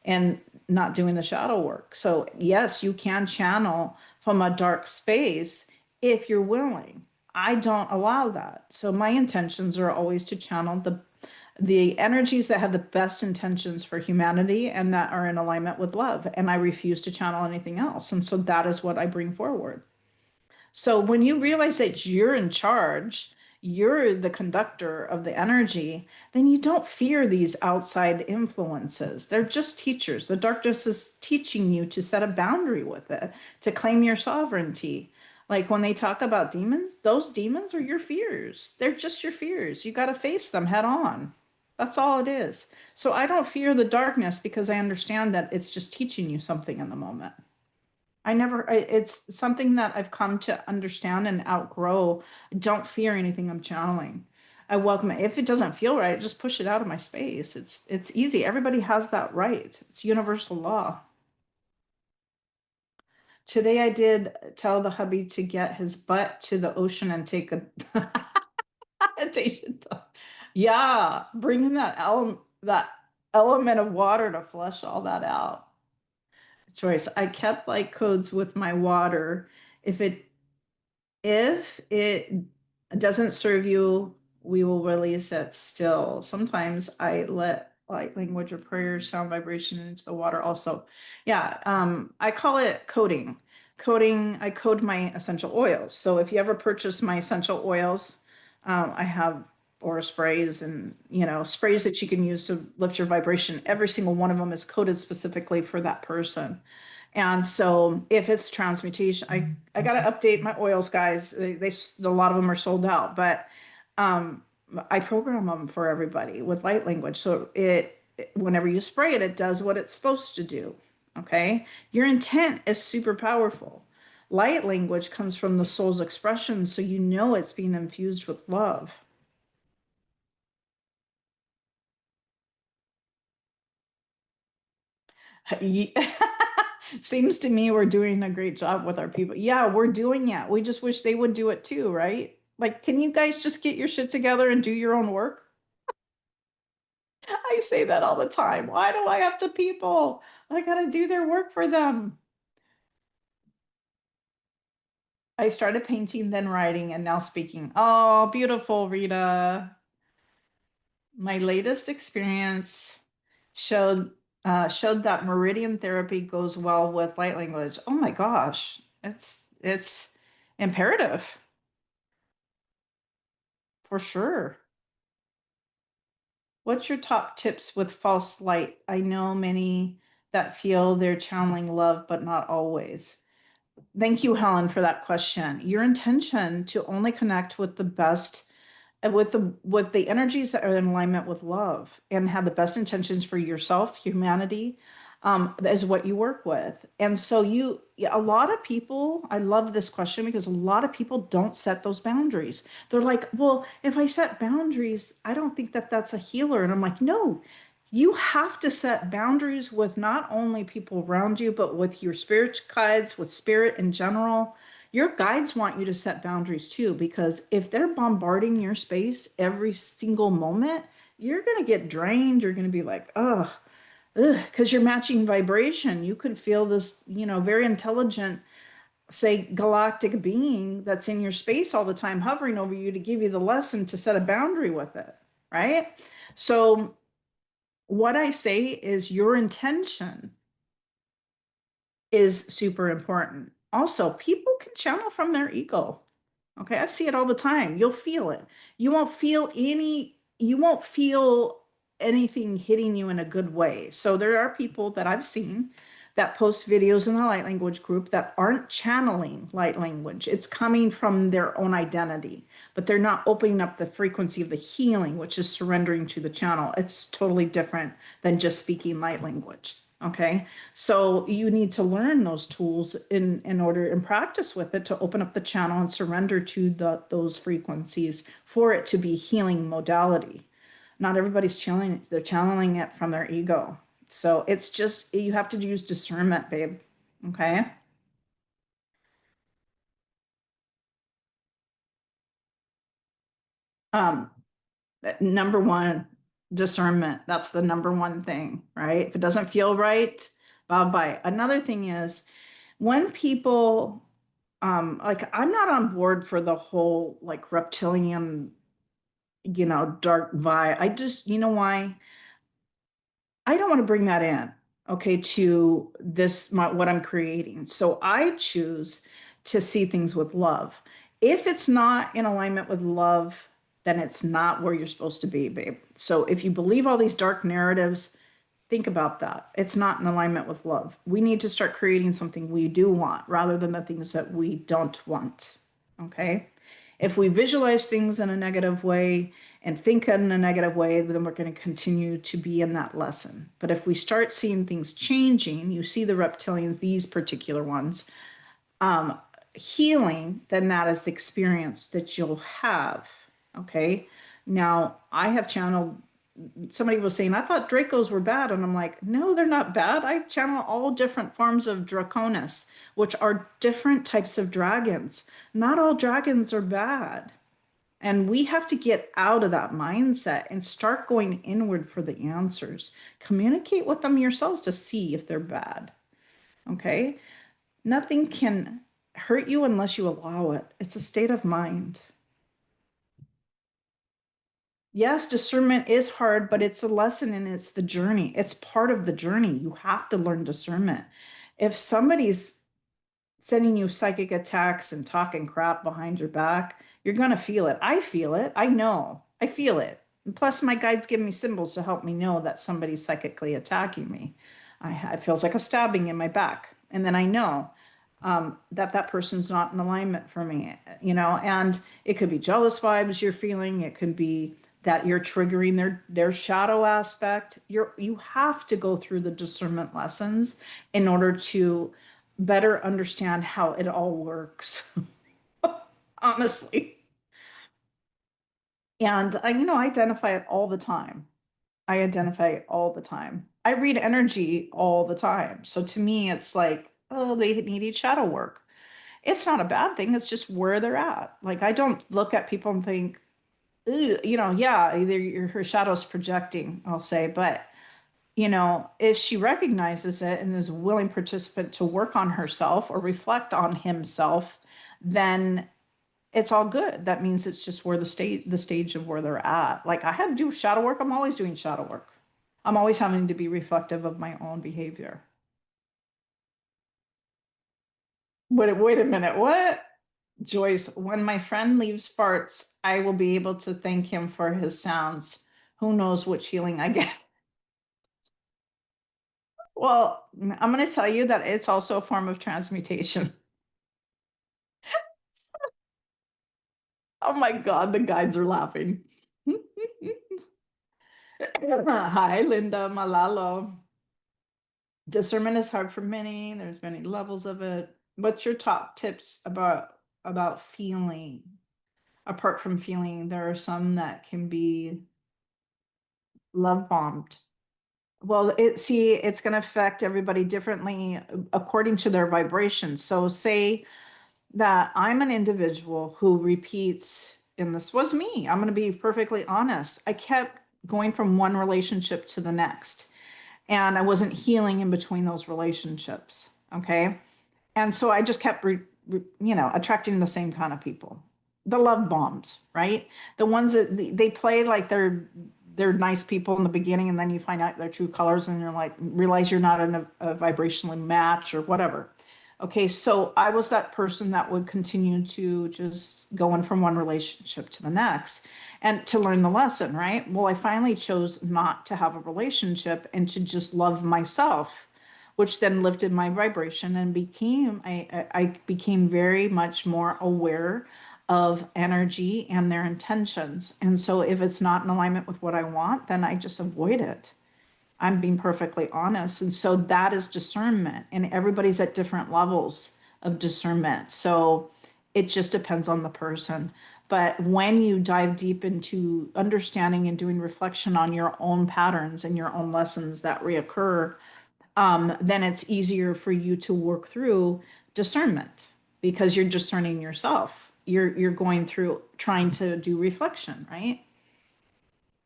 and not doing the shadow work. So yes, you can channel from a dark space if you're willing. I don't allow that. So my intentions are always to channel the energies that have the best intentions for humanity and that are in alignment with love. And I refuse to channel anything else. And so that is what I bring forward. So when you realize that you're in charge, you're the conductor of the energy, then you don't fear these outside influences. They're just teachers. The darkness is teaching you to set a boundary with it, to claim your sovereignty. Like when they talk about demons, those demons are your fears. They're just your fears. You got to face them head on. That's all it is. So I don't fear the darkness because I understand that it's just teaching you something in the moment. It's something that I've come to understand and outgrow. I don't fear anything I'm channeling. I welcome it. If it doesn't feel right, just push it out of my space. It's easy. Everybody has that right. It's universal law. Today I did tell the hubby to get his butt to the ocean and take a meditation. Yeah, bringing that element of water to flush all that out. Choice. I kept light codes with my water. If it doesn't serve you, we will release it still. Sometimes I let light language or prayer sound vibration into the water also. Yeah, I call it coding. Coding, I code my essential oils. So if you ever purchase my essential oils, I have aura sprays and sprays that you can use to lift your vibration. Every single one of them is coded specifically for that person. And so if it's transmutation, I got to update my oils, guys. A lot of them are sold out, but um, I program them for everybody with light language. So whenever you spray it, it does what it's supposed to do. Okay. Your intent is super powerful. Light language comes from the soul's expression. So it's being infused with love. Seems to me we're doing a great job with our people. Yeah, we're doing it. We just wish they would do it too, right? Like, can you guys just get your shit together and do your own work? I say that all the time. Why do I have to people? I gotta do their work for them. I started painting, then writing, and now speaking. Oh, beautiful, Rita. My latest experience showed showed that meridian therapy goes well with light language. Oh my gosh, it's imperative for sure. What's your top tips with false light? I know many that feel they're channeling love, but not always. Thank you, Helen, for that question. Your intention to only connect with the best with the energies that are in alignment with love and have the best intentions for yourself, humanity, is what you work with. And so a lot of people, I love this question because a lot of people don't set those boundaries. They're like, well, if I set boundaries, I don't think that that's a healer. And I'm like, no, you have to set boundaries with not only people around you, but with your spirit guides, with spirit in general. Your guides want you to set boundaries too, because if they're bombarding your space every single moment, you're going to get drained. You're going to be like, oh, because you're matching vibration. You could feel this, very intelligent, say, galactic being that's in your space all the time, hovering over you to give you the lesson to set a boundary with it, right? So, what I say is your intention is super important. Also, people can channel from their ego. Okay, I see it all the time. You'll feel it. You won't feel anything hitting you in a good way. So there are people that I've seen that post videos in the light language group that aren't channeling light language. It's coming from their own identity, but they're not opening up the frequency of the healing, which is surrendering to the channel. It's totally different than just speaking light language. Okay, so you need to learn those tools in order and practice with it to open up the channel and surrender to those frequencies for it to be healing modality. Not everybody's channeling, they're channeling it from their ego. So it's just you have to use discernment, babe. Okay. Um, Number one, discernment. That's the number one thing, right? If it doesn't feel right, bye bye. Another thing is when people like I'm not on board for the whole like reptilian, dark vibe. I just, why? I don't want to bring that in, okay, to what I'm creating. So I choose to see things with love. If it's not in alignment with love, then it's not where you're supposed to be, babe. So if you believe all these dark narratives, think about that. It's not in alignment with love. We need to start creating something we do want rather than the things that we don't want. Okay? If we visualize things in a negative way and think in a negative way, then we're going to continue to be in that lesson. But if we start seeing things changing, you see the reptilians, these particular ones, healing, then that is the experience that you'll have. Okay. Now, I have channeled, somebody was saying, I thought Dracos were bad. And I'm like, no, they're not bad. I channel all different forms of Draconis, which are different types of dragons. Not all dragons are bad. And we have to get out of that mindset and start going inward for the answers. Communicate with them yourselves to see if they're bad. Okay. Nothing can hurt you unless you allow it. It's a state of mind. Yes, discernment is hard, but it's a lesson and it's the journey. It's part of the journey. You have to learn discernment. If somebody's sending you psychic attacks and talking crap behind your back, you're going to feel it. I feel it. I know. I feel it. And plus, my guides give me symbols to help me know that somebody's psychically attacking me. It feels like a stabbing in my back. And then I know that that person's not in alignment for me, and it could be jealous vibes you're feeling. It could be that you're triggering their shadow aspect. You have to go through the discernment lessons in order to better understand how it all works. Honestly. And I identify it all the time. I identify it all the time. I read energy all the time. So to me, it's like, oh, they needed shadow work. It's not a bad thing. It's just where they're at. Like, I don't look at people and think, "Ugh," yeah, either her shadow's projecting, I'll say, but if she recognizes it and is a willing participant to work on herself or reflect on himself, then it's all good. That means it's just where the stage of where they're at. Like, I had to do shadow work. I'm always doing shadow work. I'm always having to be reflective of my own behavior. Wait a minute. What? Joyce, when my friend leaves farts, I will be able to thank him for his sounds. Who knows which healing I get? Well, I'm going to tell you that it's also a form of transmutation. Oh my God, the guides are laughing. Hi, Linda Malalo. Discernment is hard for many. There's many levels of it. What's your top tips about feeling? Apart from feeling, there are some that can be love bombed. Well, it's going to affect everybody differently according to their vibration. So say that I'm an individual who repeats, and this was me. I'm going to be perfectly honest. I kept going from one relationship to the next, and I wasn't healing in between those relationships. Okay. And so I just kept, attracting the same kind of people, the love bombs, right? The ones that they play like they're nice people in the beginning, and then you find out their true colors, and you're like, realize you're not in a vibrational match or whatever. Okay, so I was that person that would continue to just going from one relationship to the next and to learn the lesson, right? Well, I finally chose not to have a relationship and to just love myself, which then lifted my vibration and I became very much more aware of energy and their intentions. And so if it's not in alignment with what I want, then I just avoid it. I'm being perfectly honest. And so that is discernment, and everybody's at different levels of discernment. So it just depends on the person. But when you dive deep into understanding and doing reflection on your own patterns and your own lessons that reoccur, then it's easier for you to work through discernment because you're discerning yourself. You're going through trying to do reflection, right?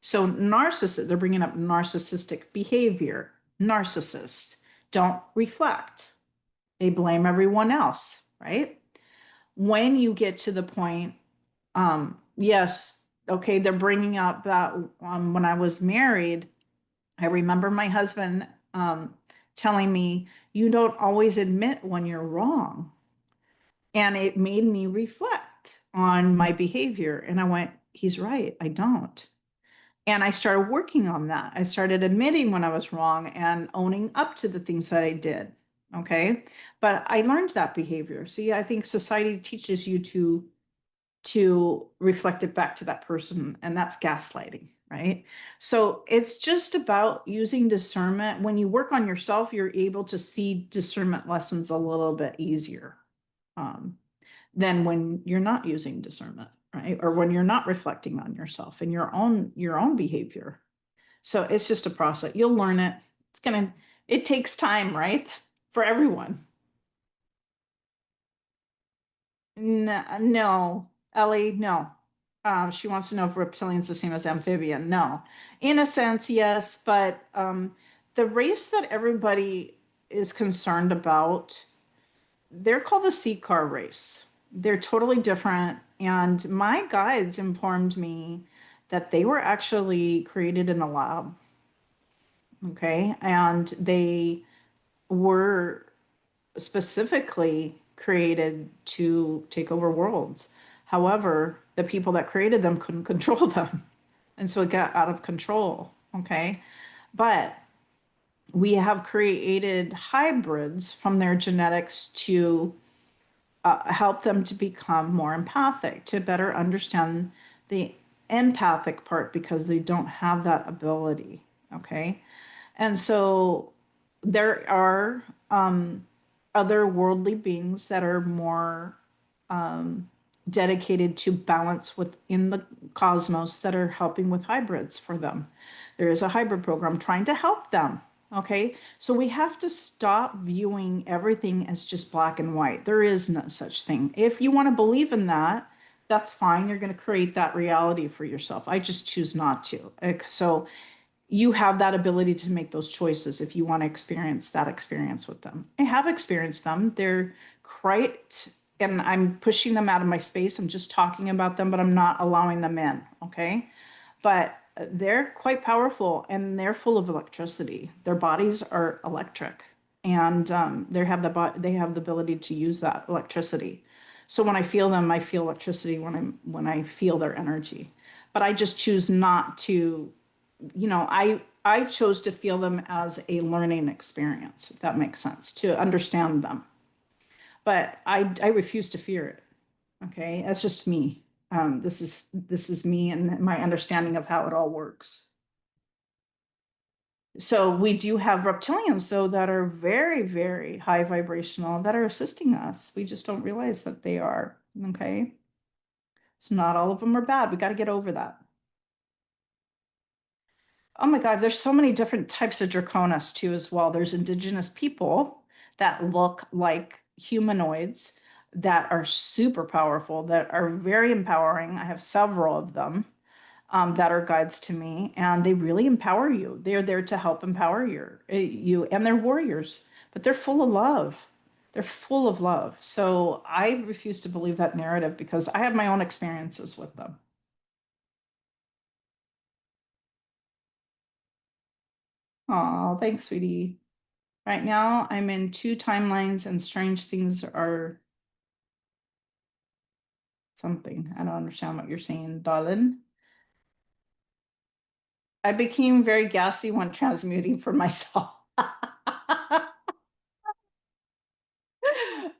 So they're bringing up narcissistic behavior. Narcissists don't reflect. They blame everyone else, right? When you get to the point, yes, okay, they're bringing up that when I was married, I remember my husband telling me, you don't always admit when you're wrong. And it made me reflect on my behavior. And I went, he's right. I don't. And I started working on that. I started admitting when I was wrong and owning up to the things that I did. Okay. But I learned that behavior. See, I think society teaches you to reflect it back to that person, and that's gaslighting, right? So it's just about using discernment. When you work on yourself, you're able to see discernment lessons a little bit easier um, than when you're not using discernment, right? Or when you're not reflecting on yourself and your own behavior. So it's just a process. You'll learn it. It takes time, right? For everyone. No, Ellie, no. She wants to know if reptilian's the same as amphibian. No. In a sense, yes, but the race that everybody is concerned about, they're called the sea car race. They're totally different. And my guides informed me that they were actually created in a lab. Okay. And they were specifically created to take over worlds. However, the people that created them couldn't control them. And so it got out of control. Okay. But we have created hybrids from their genetics to help them to become more empathic, to better understand the empathic part because they don't have that ability. Okay. And so there are other worldly beings that are more dedicated to balance within the cosmos that are helping with hybrids for them. There is a hybrid program trying to help them. Okay, so we have to stop viewing everything as just black and white. There is no such thing. If you want to believe in that, that's fine. You're going to create that reality for yourself. I just choose not to. So you have that ability to make those choices if you want to experience that experience with them. I have experienced them. They're quite, and I'm pushing them out of my space. I'm just talking about them, but I'm not allowing them in. Okay. But they're quite powerful and they're full of electricity. Their bodies are electric and they have the ability to use that electricity. So when I feel them, I feel electricity when I feel their energy. But I just choose not to, I chose to feel them as a learning experience, if that makes sense, to understand them. But I refuse to fear it. Okay, that's just me. This is me and my understanding of how it all works. So we do have reptilians though that are very, very high vibrational that are assisting us. We just don't realize that they are. Okay. So not all of them are bad. We got to get over that. Oh my God, there's so many different types of Draconis too, as well. There's indigenous people that look like humanoids that are super powerful, that are very empowering. I have several of them that are guides to me, and they really empower you. They're there to help empower you, and they're warriors, but they're full of love. They're full of love. So I refuse to believe that narrative because I have my own experiences with them. Oh, thanks, sweetie. Right now, I'm in two timelines, and strange things are something. I don't understand what you're saying, darling. I became very gassy when transmuting for myself.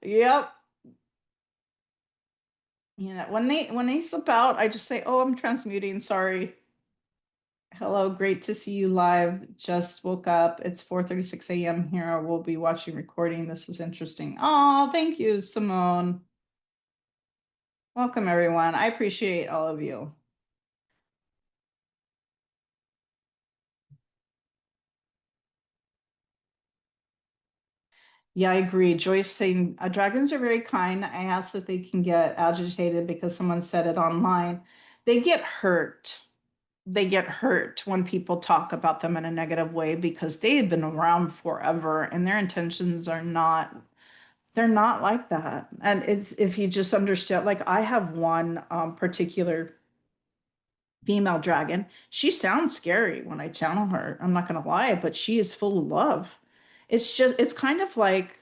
Yep. When they slip out, I just say, "Oh, I'm transmuting. Sorry." Hello, great to see you live. Just woke up. It's 4:36 a.m. here. We'll be watching recording. This is interesting. Oh, thank you, Simone. Welcome, everyone. I appreciate all of you. Yeah, I agree. Joyce saying dragons are very kind. I ask that they can get agitated because someone said it online. They get hurt. They get hurt when people talk about them in a negative way because they've been around forever and their intentions are not, they're not like that. And it's, if you just understand, like I have one particular female dragon. She sounds scary when I channel her. I'm not going to lie, but she is full of love. It's kind of like,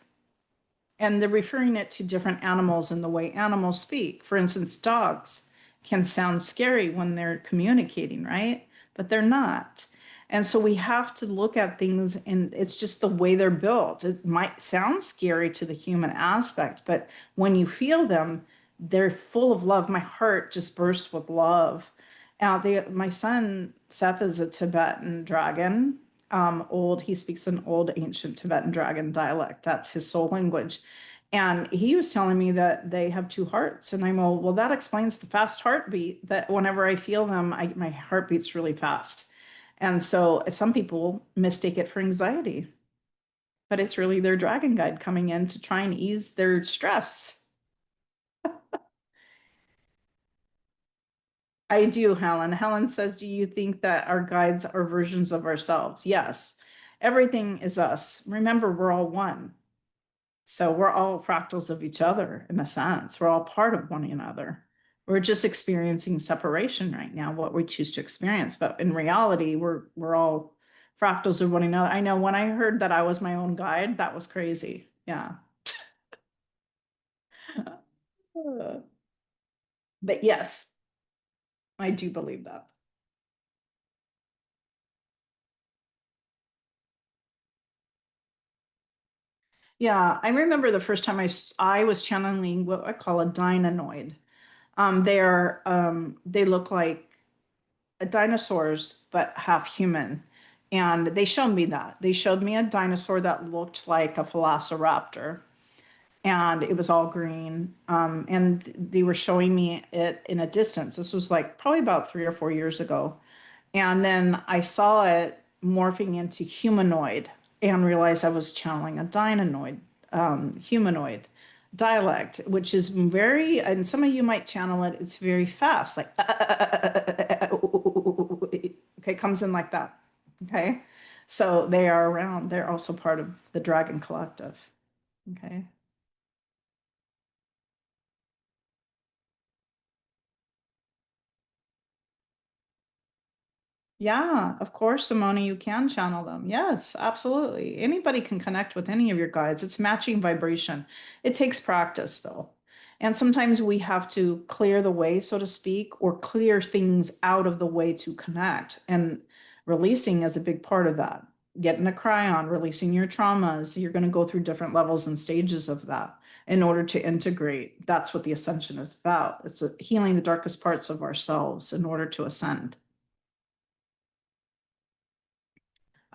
and they're referring it to different animals and the way animals speak. For instance, dogs can sound scary when they're communicating, right? But they're not. And so we have to look at things, and it's just the way they're built. It might sound scary to the human aspect, but when you feel them, they're full of love. My heart just bursts with love. My son Seth is a Tibetan dragon. He speaks an old ancient Tibetan dragon dialect. That's his soul language. And he was telling me that they have two hearts. And I'm all, well, that explains the fast heartbeat, that whenever I feel them, my heart beats really fast. And so some people mistake it for anxiety, but it's really their dragon guide coming in to try and ease their stress. I do, Helen. Helen says, do you think that our guides are versions of ourselves? Yes. Everything is us. Remember, we're all one. So we're all fractals of each other in a sense. We're all part of one another. We're just experiencing separation right now, what we choose to experience. But in reality, we're all fractals of one another. I know when I heard that I was my own guide, that was crazy. Yeah. But yes, I do believe that. Yeah, I remember the first time I was channeling what I call a dynanoid. They look like dinosaurs, but half human. And they showed me that. They showed me a dinosaur that looked like a velociraptor, and it was all green. And they were showing me it in a distance. This was like probably about 3 or 4 years ago. And then I saw it morphing into humanoid and realized I was channeling a dynanoid, humanoid dialect, which is very, and some of you might channel it, it's very fast, like, okay, comes in like that. Okay. So they are around. They're also part of the Dragon Collective. Okay. Yeah, of course, Simone, you can channel them. Yes, absolutely. Anybody can connect with any of your guides. It's matching vibration. It takes practice, though. And sometimes we have to clear the way, so to speak, or clear things out of the way to connect. And releasing is a big part of that. Getting a cry on, releasing your traumas. You're going to go through different levels and stages of that in order to integrate. That's what the ascension is about. It's healing the darkest parts of ourselves in order to ascend.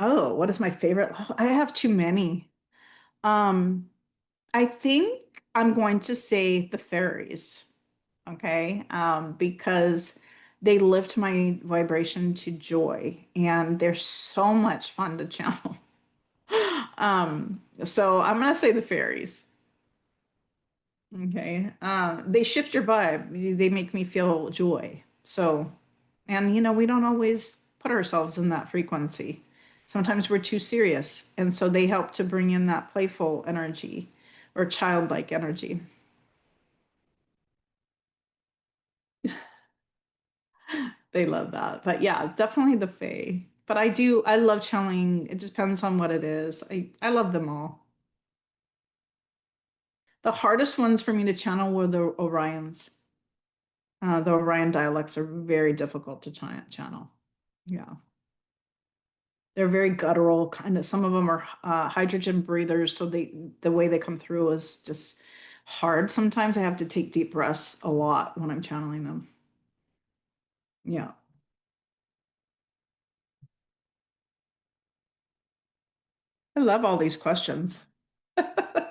Oh, what is my favorite? Oh, I have too many. Um, I think I'm going to say the fairies, okay? Because they lift my vibration to joy and they're so much fun to channel. So I'm gonna say the fairies. Okay. They shift your vibe. They make me feel joy. So, and we don't always put ourselves in that frequency. Sometimes we're too serious. And so they help to bring in that playful energy or childlike energy. They love that. But yeah, definitely the Fae. But I love channeling. It depends on what it is. I love them all. The hardest ones for me to channel were the Orions. The Orion dialects are very difficult to channel. Yeah. They're very guttural, kind of. Some of them are hydrogen breathers, so the way they come through is just hard. Sometimes I have to take deep breaths a lot when I'm channeling them. Yeah, I love all these questions. I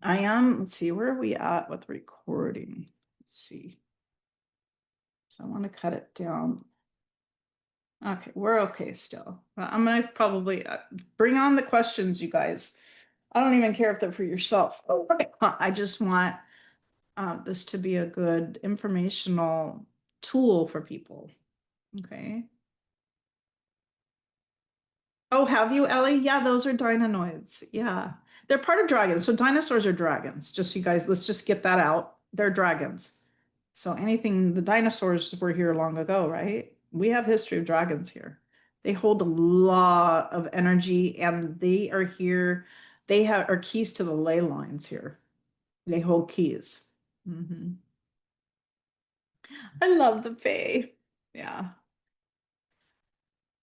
am. Let's see, where are we at with recording? Let's see. So I want to cut it down. Okay, we're okay still. I'm gonna probably bring on the questions, you guys. I don't even care if they're for yourself. I just want this to be a good informational tool for people. Okay. Oh, have you, Ellie? Yeah, those are dinonoids. Yeah. They're part of dragons. So dinosaurs are dragons. Just you guys, let's just get that out. They're dragons. So anything, the dinosaurs were here long ago, right? We have history of dragons here. They hold a lot of energy and they are here. They have are keys to the ley lines here. They hold keys. Hmm. I love the Fae. Yeah.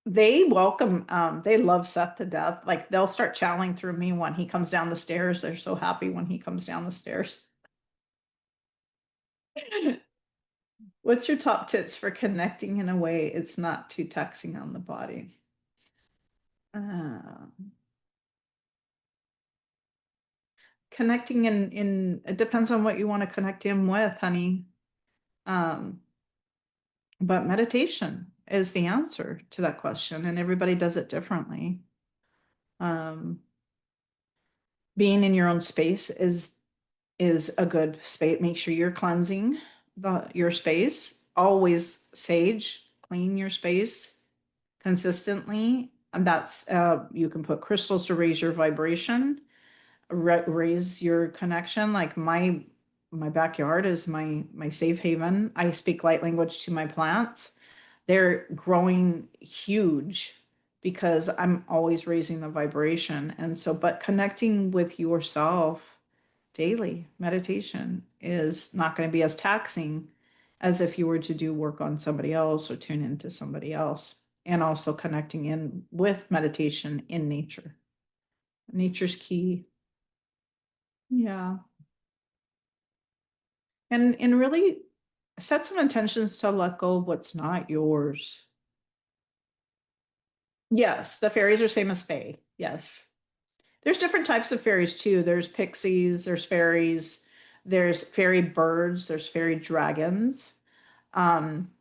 They welcome, they love Seth to death. Like they'll start channeling through me when he comes down the stairs. They're so happy when he comes down the stairs. What's your top tips for connecting in a way it's not too taxing on the body? Uh, Connecting in it depends on what you want to connect in with, honey. Um, but meditation is the answer to that question, and everybody does it differently. Um, Being in your own space is a good space. Make sure you're cleansing your space. Always sage, clean your space consistently. And that's you can put crystals to raise your vibration, raise your connection. Like my backyard is my safe haven. I speak light language to my plants. They're growing huge because I'm always raising the vibration. And so, but connecting with yourself daily, meditation is not going to be as taxing as if you were to do work on somebody else or tune into somebody else. And also connecting in with meditation in nature. Nature's key. Yeah. And really set some intentions to let go of what's not yours. Yes, the fairies are same as fae. Yes. There's different types of fairies too. There's pixies, there's fairies, there's fairy birds, there's fairy dragons, um,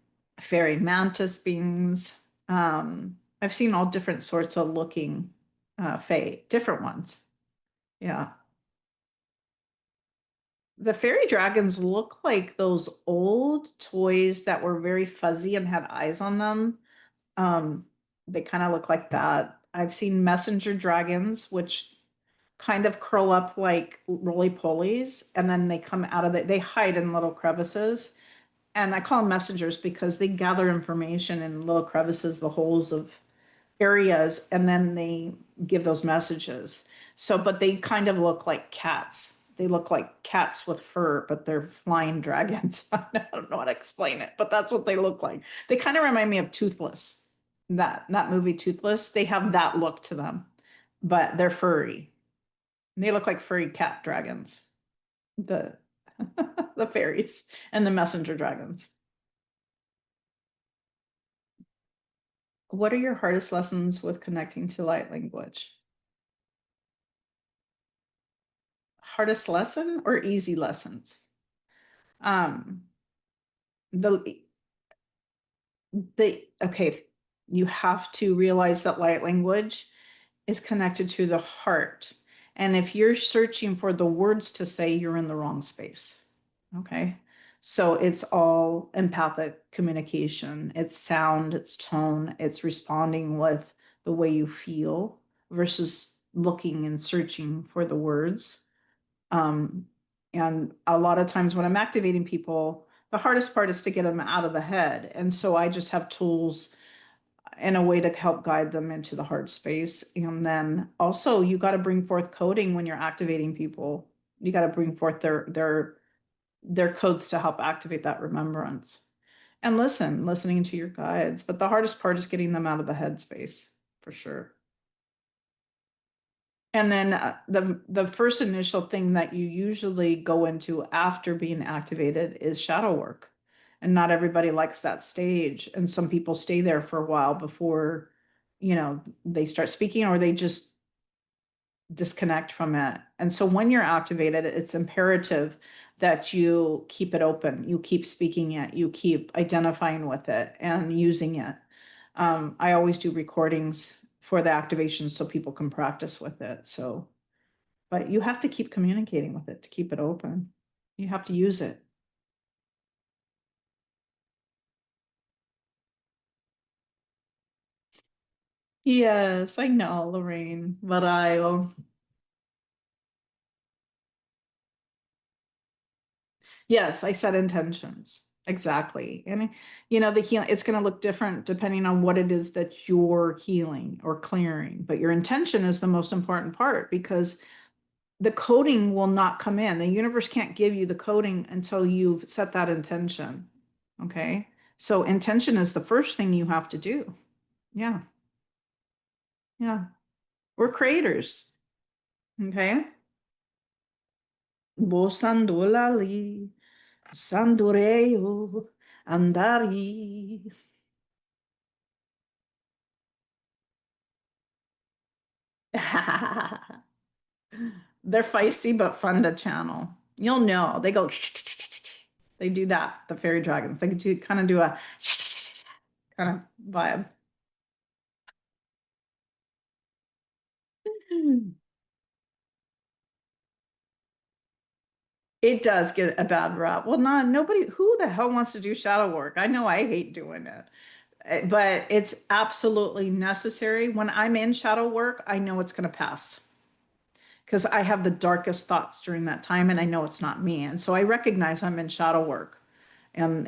fairy mantis beings. I've seen all different sorts of looking fae, different ones. Yeah. The fairy dragons look like those old toys that were very fuzzy and had eyes on them. Um, they kind of look like that. I've seen messenger dragons, which kind of curl up like roly polies, and then they come out of they hide in little crevices. And I call them messengers because they gather information in little crevices, the holes of areas, and then they give those messages. So, but they kind of look like cats. They look like cats with fur, but they're flying dragons. I don't know how to explain it, but that's what they look like. They kind of remind me of Toothless. That movie Toothless, they have that look to them, but they're furry. They look like furry cat dragons. The the fairies and the messenger dragons. What are your hardest lessons with connecting to light language? Hardest lesson or easy lessons? Um, the okay, you have to realize that light language is connected to the heart. And if you're searching for the words to say, you're in the wrong space. Okay. So it's all empathic communication. It's sound, it's tone, it's responding with the way you feel versus looking and searching for the words. Um, and a lot of times when I'm activating people, the hardest part is to get them out of the head. And so I just have tools and a way to help guide them into the heart space. And then also you got to bring forth coding when you're activating people. You got to bring forth their codes to help activate that remembrance. And listening to your guides. But the hardest part is getting them out of the headspace for sure. And then the first initial thing that you usually go into after being activated is shadow work. And not everybody likes that stage. And some people stay there for a while before, they start speaking or they just disconnect from it. And so when you're activated, it's imperative that you keep it open, you keep speaking it, you keep identifying with it and using it. I always do recordings for the activation so people can practice with it. So, but you have to keep communicating with it to keep it open. You have to use it. Yes, I know, Lorraine, but yes, I set intentions. Exactly. And the healing, it's going to look different depending on what it is that you're healing or clearing. But your intention is the most important part because the coding will not come in. The universe can't give you the coding until you've set that intention. Okay. So intention is the first thing you have to do. Yeah. Yeah. We're creators. Okay. Bo sandolali, sandoreo, andari. They're feisty but fun to channel. You'll know. They go, they do that, the fairy dragons. They do kind of do a kind of vibe. It does get a bad rap. Well, not nobody, who the hell wants to do shadow work? I know I hate doing it, but it's absolutely necessary. When I'm in shadow work, I know it's going to pass because I have the darkest thoughts during that time and I know it's not me. And so I recognize I'm in shadow work. And,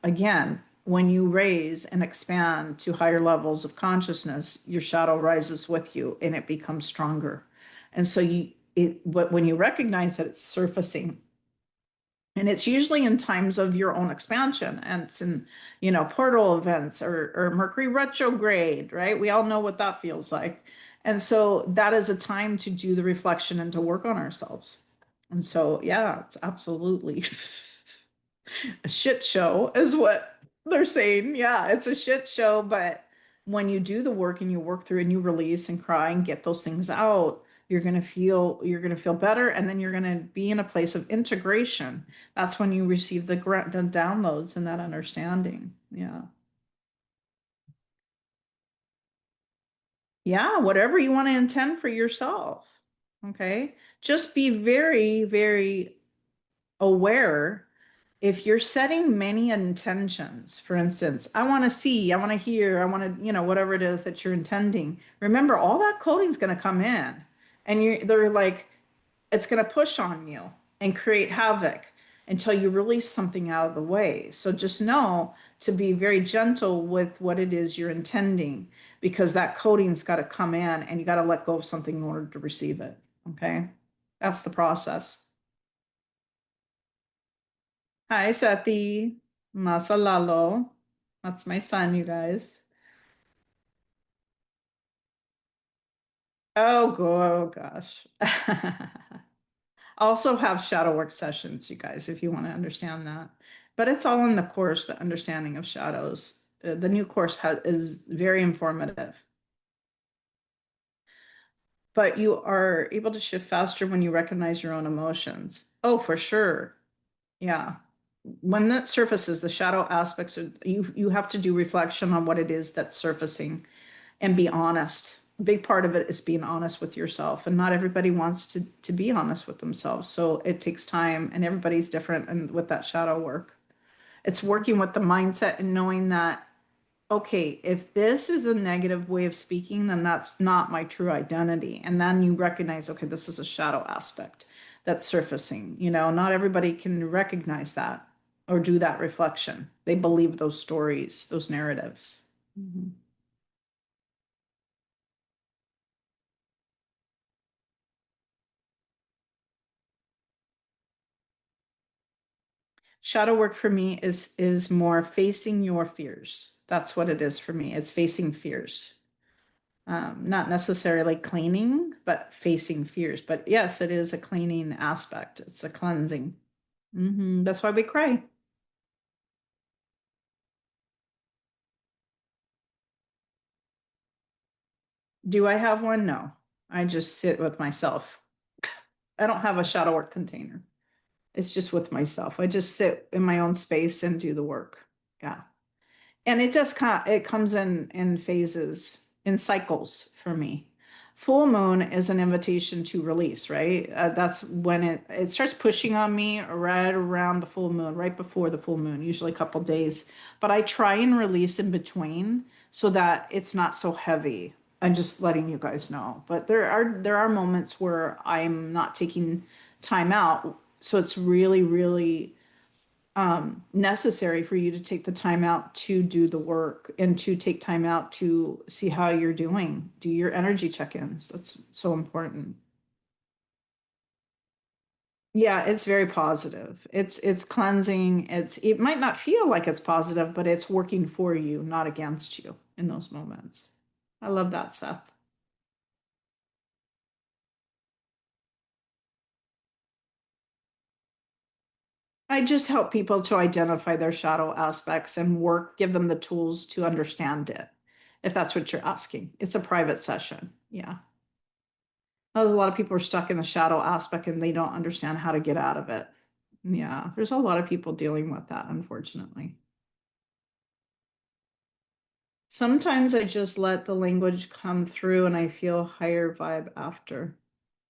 again, when you raise and expand to higher levels of consciousness, your shadow rises with you and it becomes stronger. And so but when you recognize that it's surfacing, and it's usually in times of your own expansion, and it's in, portal events or Mercury retrograde, right? We all know what that feels like. And so that is a time to do the reflection and to work on ourselves. And so, yeah, it's absolutely a shit show, is what they're saying. Yeah, it's a shit show. But when you do the work and you work through and you release and cry and get those things out, you're gonna feel better, and then you're gonna be in a place of integration. That's when you receive the downloads and that understanding. Yeah. Yeah, whatever you want to intend for yourself. Okay. Just be very, very aware. If you're setting many intentions, for instance, I want to see, I want to hear, I want to, whatever it is that you're intending, remember all that coding is going to come in, and they're like, it's going to push on you and create havoc until you release something out of the way. So just know to be very gentle with what it is you're intending, because that coding's got to come in and you got to let go of something in order to receive it. Okay. That's the process. Hi, Sati. Masalalo. That's my son, you guys. Oh gosh. Also have shadow work sessions, you guys, if you want to understand that. But it's all in the course, the understanding of shadows. The new course is very informative. But you are able to shift faster when you recognize your own emotions. Oh, for sure. Yeah. When that surfaces, the shadow aspects, you have to do reflection on what it is that's surfacing and be honest. A big part of it is being honest with yourself, and not everybody wants to be honest with themselves. So it takes time, and everybody's different. And with that shadow work, it's working with the mindset and knowing that, okay, if this is a negative way of speaking, then that's not my true identity. And then you recognize, okay, this is a shadow aspect that's surfacing. Not everybody can recognize that or do that reflection. They believe those stories, those narratives. Mhm. Shadow work for me is more facing your fears. That's what it is for me. It's facing fears. Not necessarily cleaning, but facing fears. But yes, it is a cleaning aspect. It's a cleansing. That's why we cry. Do I have one? No. I just sit with myself. I don't have a shadow work container. It's just with myself. I just sit in my own space and do the work. Yeah. And it just it comes in phases, in cycles for me. Full moon is an invitation to release, right? That's when it starts pushing on me right around the full moon, right before the full moon, usually a couple days. But I try and release in between so that it's not so heavy. I'm just letting you guys know. But there are moments where I'm not taking time out, so it's really, really necessary for you to take the time out to do the work and to take time out to see how you're doing. Do your energy check-ins. That's so important. Yeah, it's very positive. It's cleansing. It might not feel like it's positive, but it's working for you, not against you in those moments. I love that, Seth. I just help people to identify their shadow aspects and work, give them the tools to understand it, if that's what you're asking. It's a private session. Yeah. A lot of people are stuck in the shadow aspect and they don't understand how to get out of it. Yeah, there's a lot of people dealing with that, unfortunately. Sometimes I just let the language come through and I feel higher vibe after.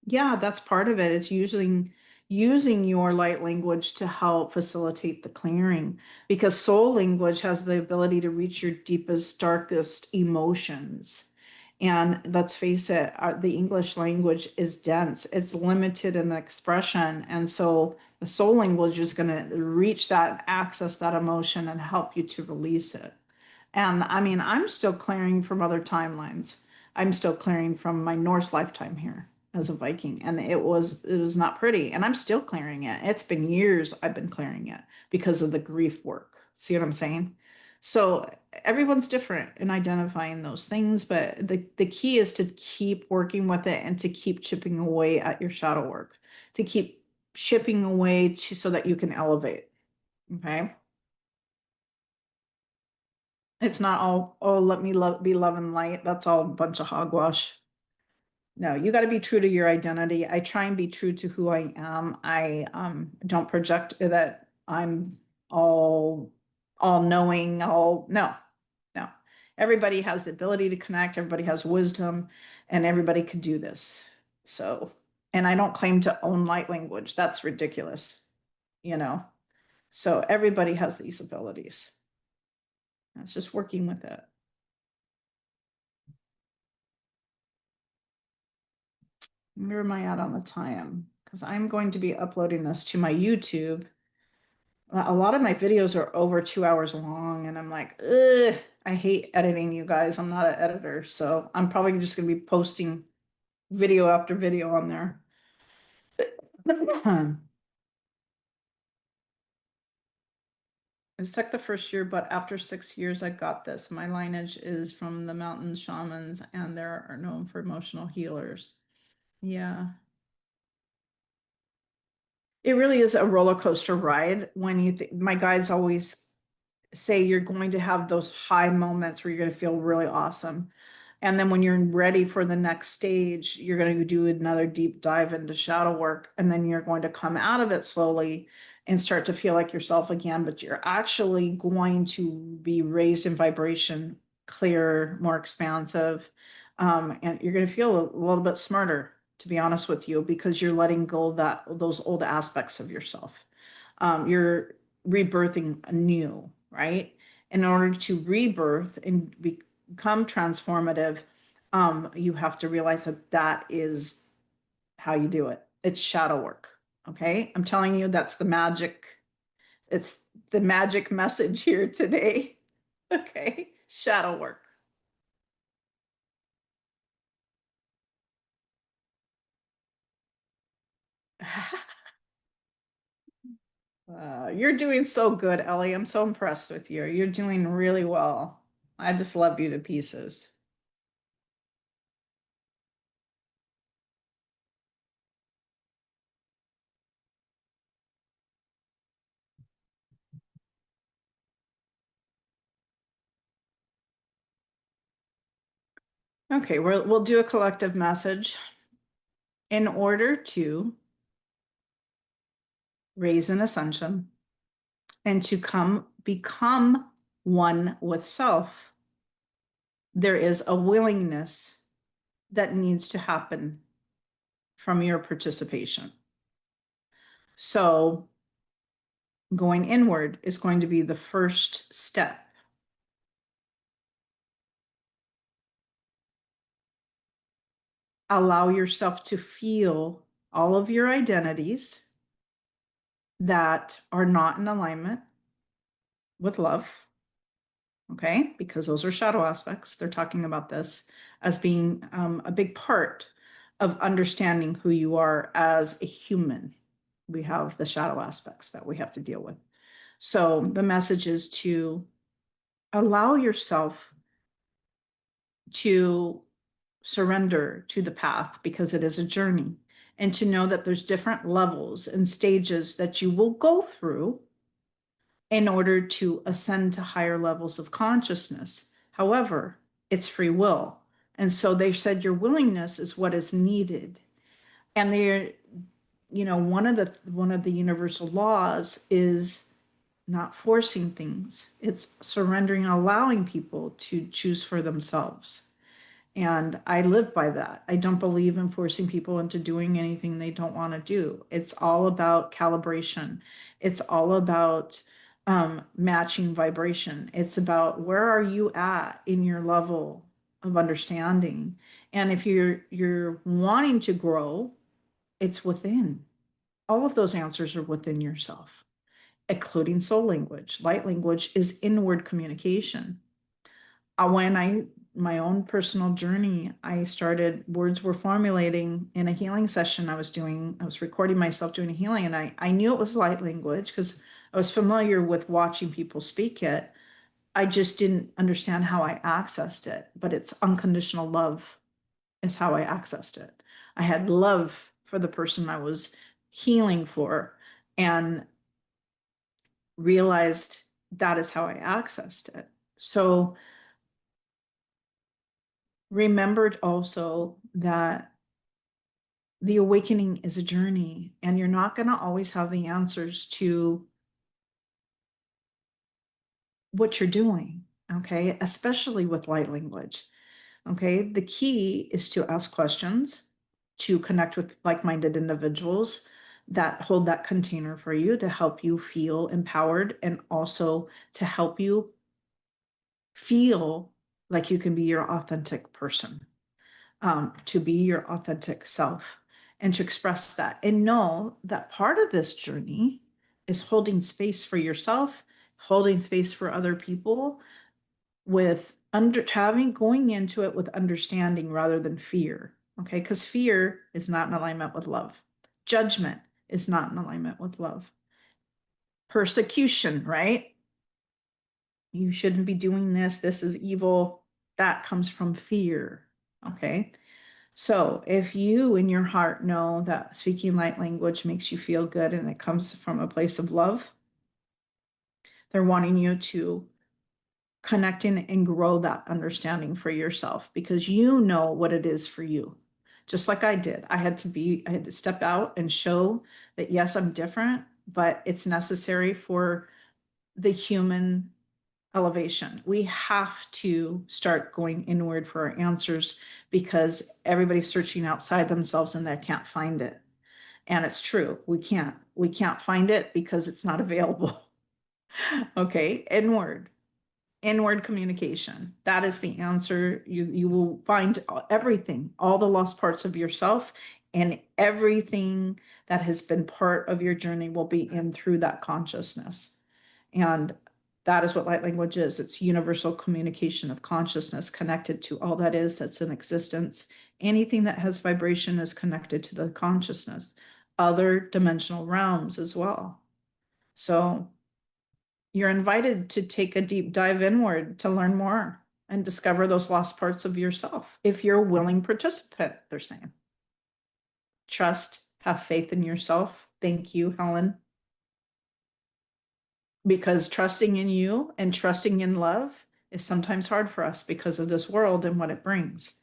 Yeah, that's part of it. It's using your light language to help facilitate the clearing because soul language has the ability to reach your deepest, darkest emotions. And let's face it, the English language is dense. It's limited in expression. And so the soul language is going to reach that, access that emotion and help you to release it. And I mean, I'm still clearing from other timelines. I'm still clearing from my Norse lifetime here as a Viking, and it was not pretty. And I'm still clearing it. It's been years I've been clearing it because of the grief work. See what I'm saying? So everyone's different in identifying those things, but the key is to keep working with it and to keep chipping away at your shadow work, to keep chipping away to so that you can elevate. Okay. It's not all, oh, let me be love and light. That's all a bunch of hogwash. No, you got to be true to your identity. I try and be true to who I am. I don't project that I'm all knowing, all no, no. Everybody has the ability to connect, everybody has wisdom, and everybody could do this. So, and I don't claim to own light language. That's ridiculous, you know. So everybody has these abilities. It's just working with it. Where am I at on the time? Because I'm going to be uploading this to my YouTube. A lot of my videos are over 2 hours long, and I'm like, ugh, I hate editing, you guys. I'm not an editor, so I'm probably just going to be posting video after video on there. It's like the first year, but after 6 years, I got this. My lineage is from the mountain shamans, and they are known for emotional healers. Yeah. It really is a roller coaster ride when my guides always say you're going to have those high moments where you're going to feel really awesome. And then when you're ready for the next stage, you're going to do another deep dive into shadow work. And then you're going to come out of it slowly and start to feel like yourself again. But you're actually going to be raised in vibration, clearer, more expansive. And you're going to feel a little bit smarter, to be honest with you, because you're letting go of those old aspects of yourself. You're rebirthing anew, right? In order to rebirth and become transformative, you have to realize that that is how you do it. It's shadow work. Okay. I'm telling you, that's the magic. It's the magic message here today. Okay. Shadow work. You're doing so good, Ellie. I'm so impressed with you. You're doing really well. I just love you to pieces. Okay, we'll do a collective message. In order to raise an ascension and to become one with self, there is a willingness that needs to happen from your participation. So going inward is going to be the first step. Allow yourself to feel all of your identities that are not in alignment with love. Okay, because those are shadow aspects. They're talking about this as being a big part of understanding who you are as a human. we have the shadow aspects that we have to deal with. So the message is to allow yourself to surrender to the path because it is a journey, and to know that there's different levels and stages that you will go through in order to ascend to higher levels of consciousness. However, it's free will. And so they said your willingness is what is needed. And they're, one of the universal laws is not forcing things. It's surrendering and allowing people to choose for themselves. And I live by that. I don't believe in forcing people into doing anything they don't want to do. It's all about calibration. It's all about matching vibration. It's about where are you at in your level of understanding. And if you're wanting to grow, it's within. All of those answers are within yourself, including soul language. Light language is inward communication. When my own personal journey, I started, words were formulating in a healing session I was recording myself doing a healing, and I knew it was light language because I was familiar with watching people speak it. I just didn't understand how I accessed it, but it's unconditional love is how I accessed it. I had love for the person I was healing for and realized that is how I accessed it. So remembered also that the awakening is a journey, and you're not going to always have the answers to what you're doing, okay? Especially with light language, okay? The key is to ask questions, to connect with like-minded individuals that hold that container for you to help you feel empowered, and also to help you feel like you can be your authentic person, to be your authentic self, and to express that. And know that part of this journey is holding space for yourself, holding space for other people, with going into it with understanding rather than fear. Okay, because fear is not in alignment with love. Judgment is not in alignment with love. Persecution, right? You shouldn't be doing this. This is evil. That comes from fear. Okay. So if you in your heart know that speaking light language makes you feel good and it comes from a place of love, they're wanting you to connect in and grow that understanding for yourself, because you know what it is for you. Just like I did. I had to step out and show that, yes, I'm different, but it's necessary for the human elevation. We have to start going inward for our answers, because everybody's searching outside themselves and they can't find it. And it's true. We can't find it because it's not available. Okay. Inward communication. That is the answer. You will find everything, all the lost parts of yourself, and everything that has been part of your journey will be in through that consciousness. And that is what light language is. It's universal communication of consciousness connected to all that is, that's in existence. Anything that has vibration is connected to the consciousness, other dimensional realms as well. So you're invited to take a deep dive inward to learn more and discover those lost parts of yourself. If you're a willing participant, they're saying. Trust, have faith in yourself. Thank you, Helen. Because trusting in you and trusting in love is sometimes hard for us because of this world and what it brings.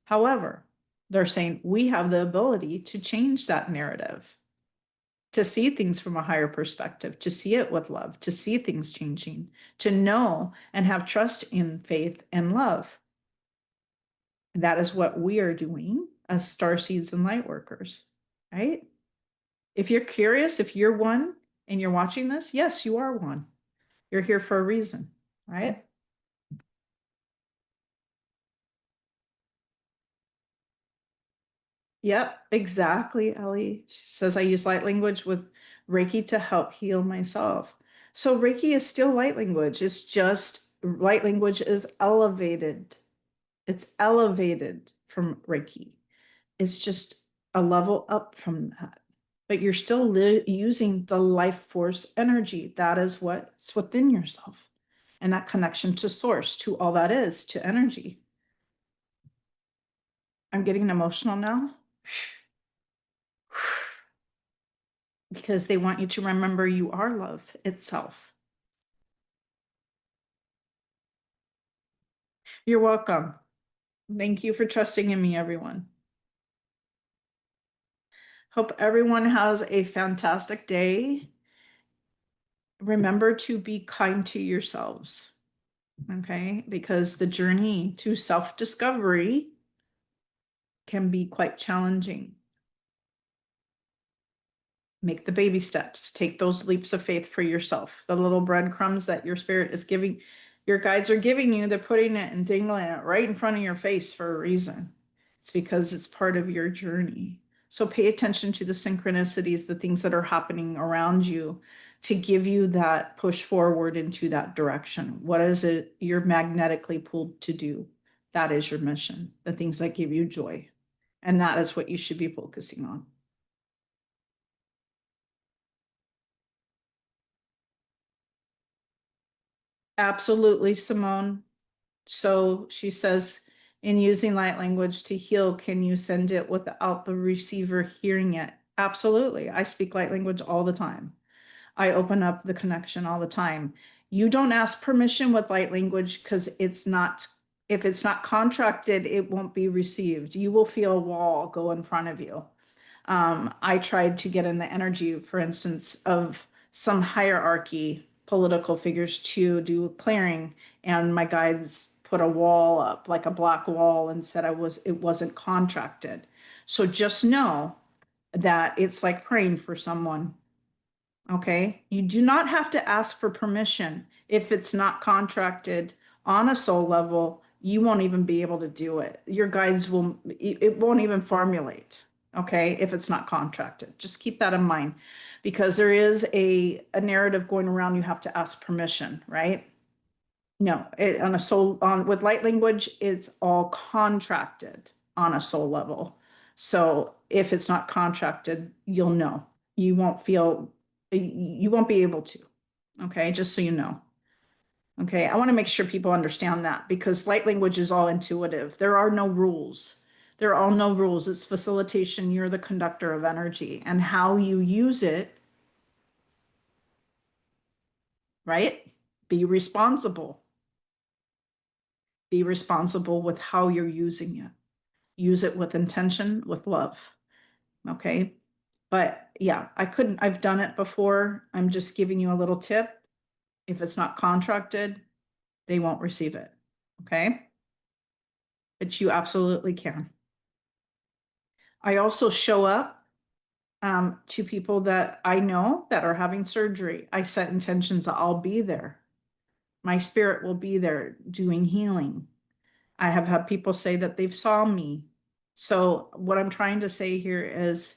However, they're saying we have the ability to change that narrative, to see things from a higher perspective, to see it with love, to see things changing, to know and have trust in faith and love. That is what we are doing as star seeds and light workers, right? If you're curious, if you're one and you're watching this, yes, you are one. You're here for a reason, right? Yep, exactly, Ellie. She says, I use light language with Reiki to help heal myself. So Reiki is still light language. It's just light language is elevated. It's elevated from Reiki. It's just a level up from that. but you're still using the life force energy. That is what's within yourself. And that connection to source, to all that is, to energy. I'm getting emotional now because they want you to remember you are love itself. You're welcome. Thank you for trusting in me, everyone. Hope everyone has a fantastic day. Remember to be kind to yourselves, okay? Because the journey to self-discovery can be quite challenging. Make the baby steps. Take those leaps of faith for yourself. The little breadcrumbs that your spirit is giving, your guides are giving you, they're putting it and dangling it right in front of your face for a reason. It's because it's part of your journey. So pay attention to the synchronicities, the things that are happening around you to give you that push forward into that direction. What is it you're magnetically pulled to do? That is your mission, the things that give you joy. And that is what you should be focusing on. Absolutely, Simone. So she says, in using light language to heal, can you send it without the receiver hearing it? Absolutely. I speak light language all the time. I open up the connection all the time. You don't ask permission with light language because it's not, if it's not contracted, it won't be received. You will feel a wall go in front of you. I tried to get in the energy, for instance, of some hierarchy political figures to do clearing, and my guides put a wall up, like a black wall, and said it wasn't contracted. So just know that it's like praying for someone. Okay, you do not have to ask for permission if it's not contracted on a soul level. You won't even be able to do it. Your guides will, it won't even formulate. Okay, if it's not contracted, just keep that in mind, because there is a narrative going around. You have to ask permission, right? No, on a soul, on with light language, it's all contracted on a soul level. So if it's not contracted, you'll know. You won't feel, you won't be able to. Okay, just so you know. Okay, I want to make sure people understand that, because light language is all intuitive. There are no rules. There are no rules. It's facilitation. You're the conductor of energy, and how you use it, right? Be responsible. Be responsible with how you're using it. Use it with intention, with love. Okay. But yeah, I've done it before. I'm just giving you a little tip. If it's not contracted, they won't receive it. Okay. But you absolutely can. I also show up to people that I know that are having surgery. I set intentions that I'll be there. My spirit will be there doing healing. I have had people say that they've saw me. So what I'm trying to say here is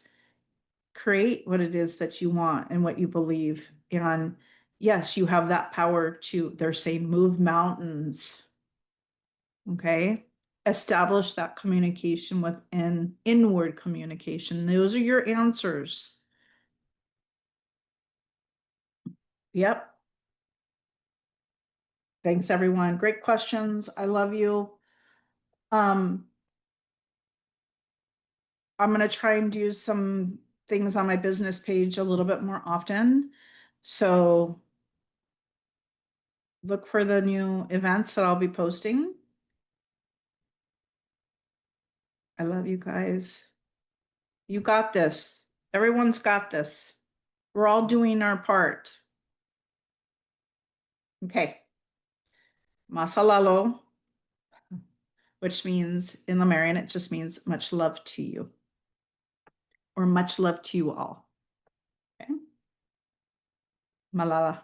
create what it is that you want and what you believe. And yes, you have that power to, they're saying, move mountains. Okay. Establish that communication within, inward communication. Those are your answers. Yep. Thanks, everyone. Great questions. I love you. I'm going to try and do some things on my business page a little bit more often. So look for the new events that I'll be posting. I love you guys. You got this. Everyone's got this. We're all doing our part. Okay. Masalalo, which means in Lemurian, it just means much love to you, or much love to you all. Okay. Malala.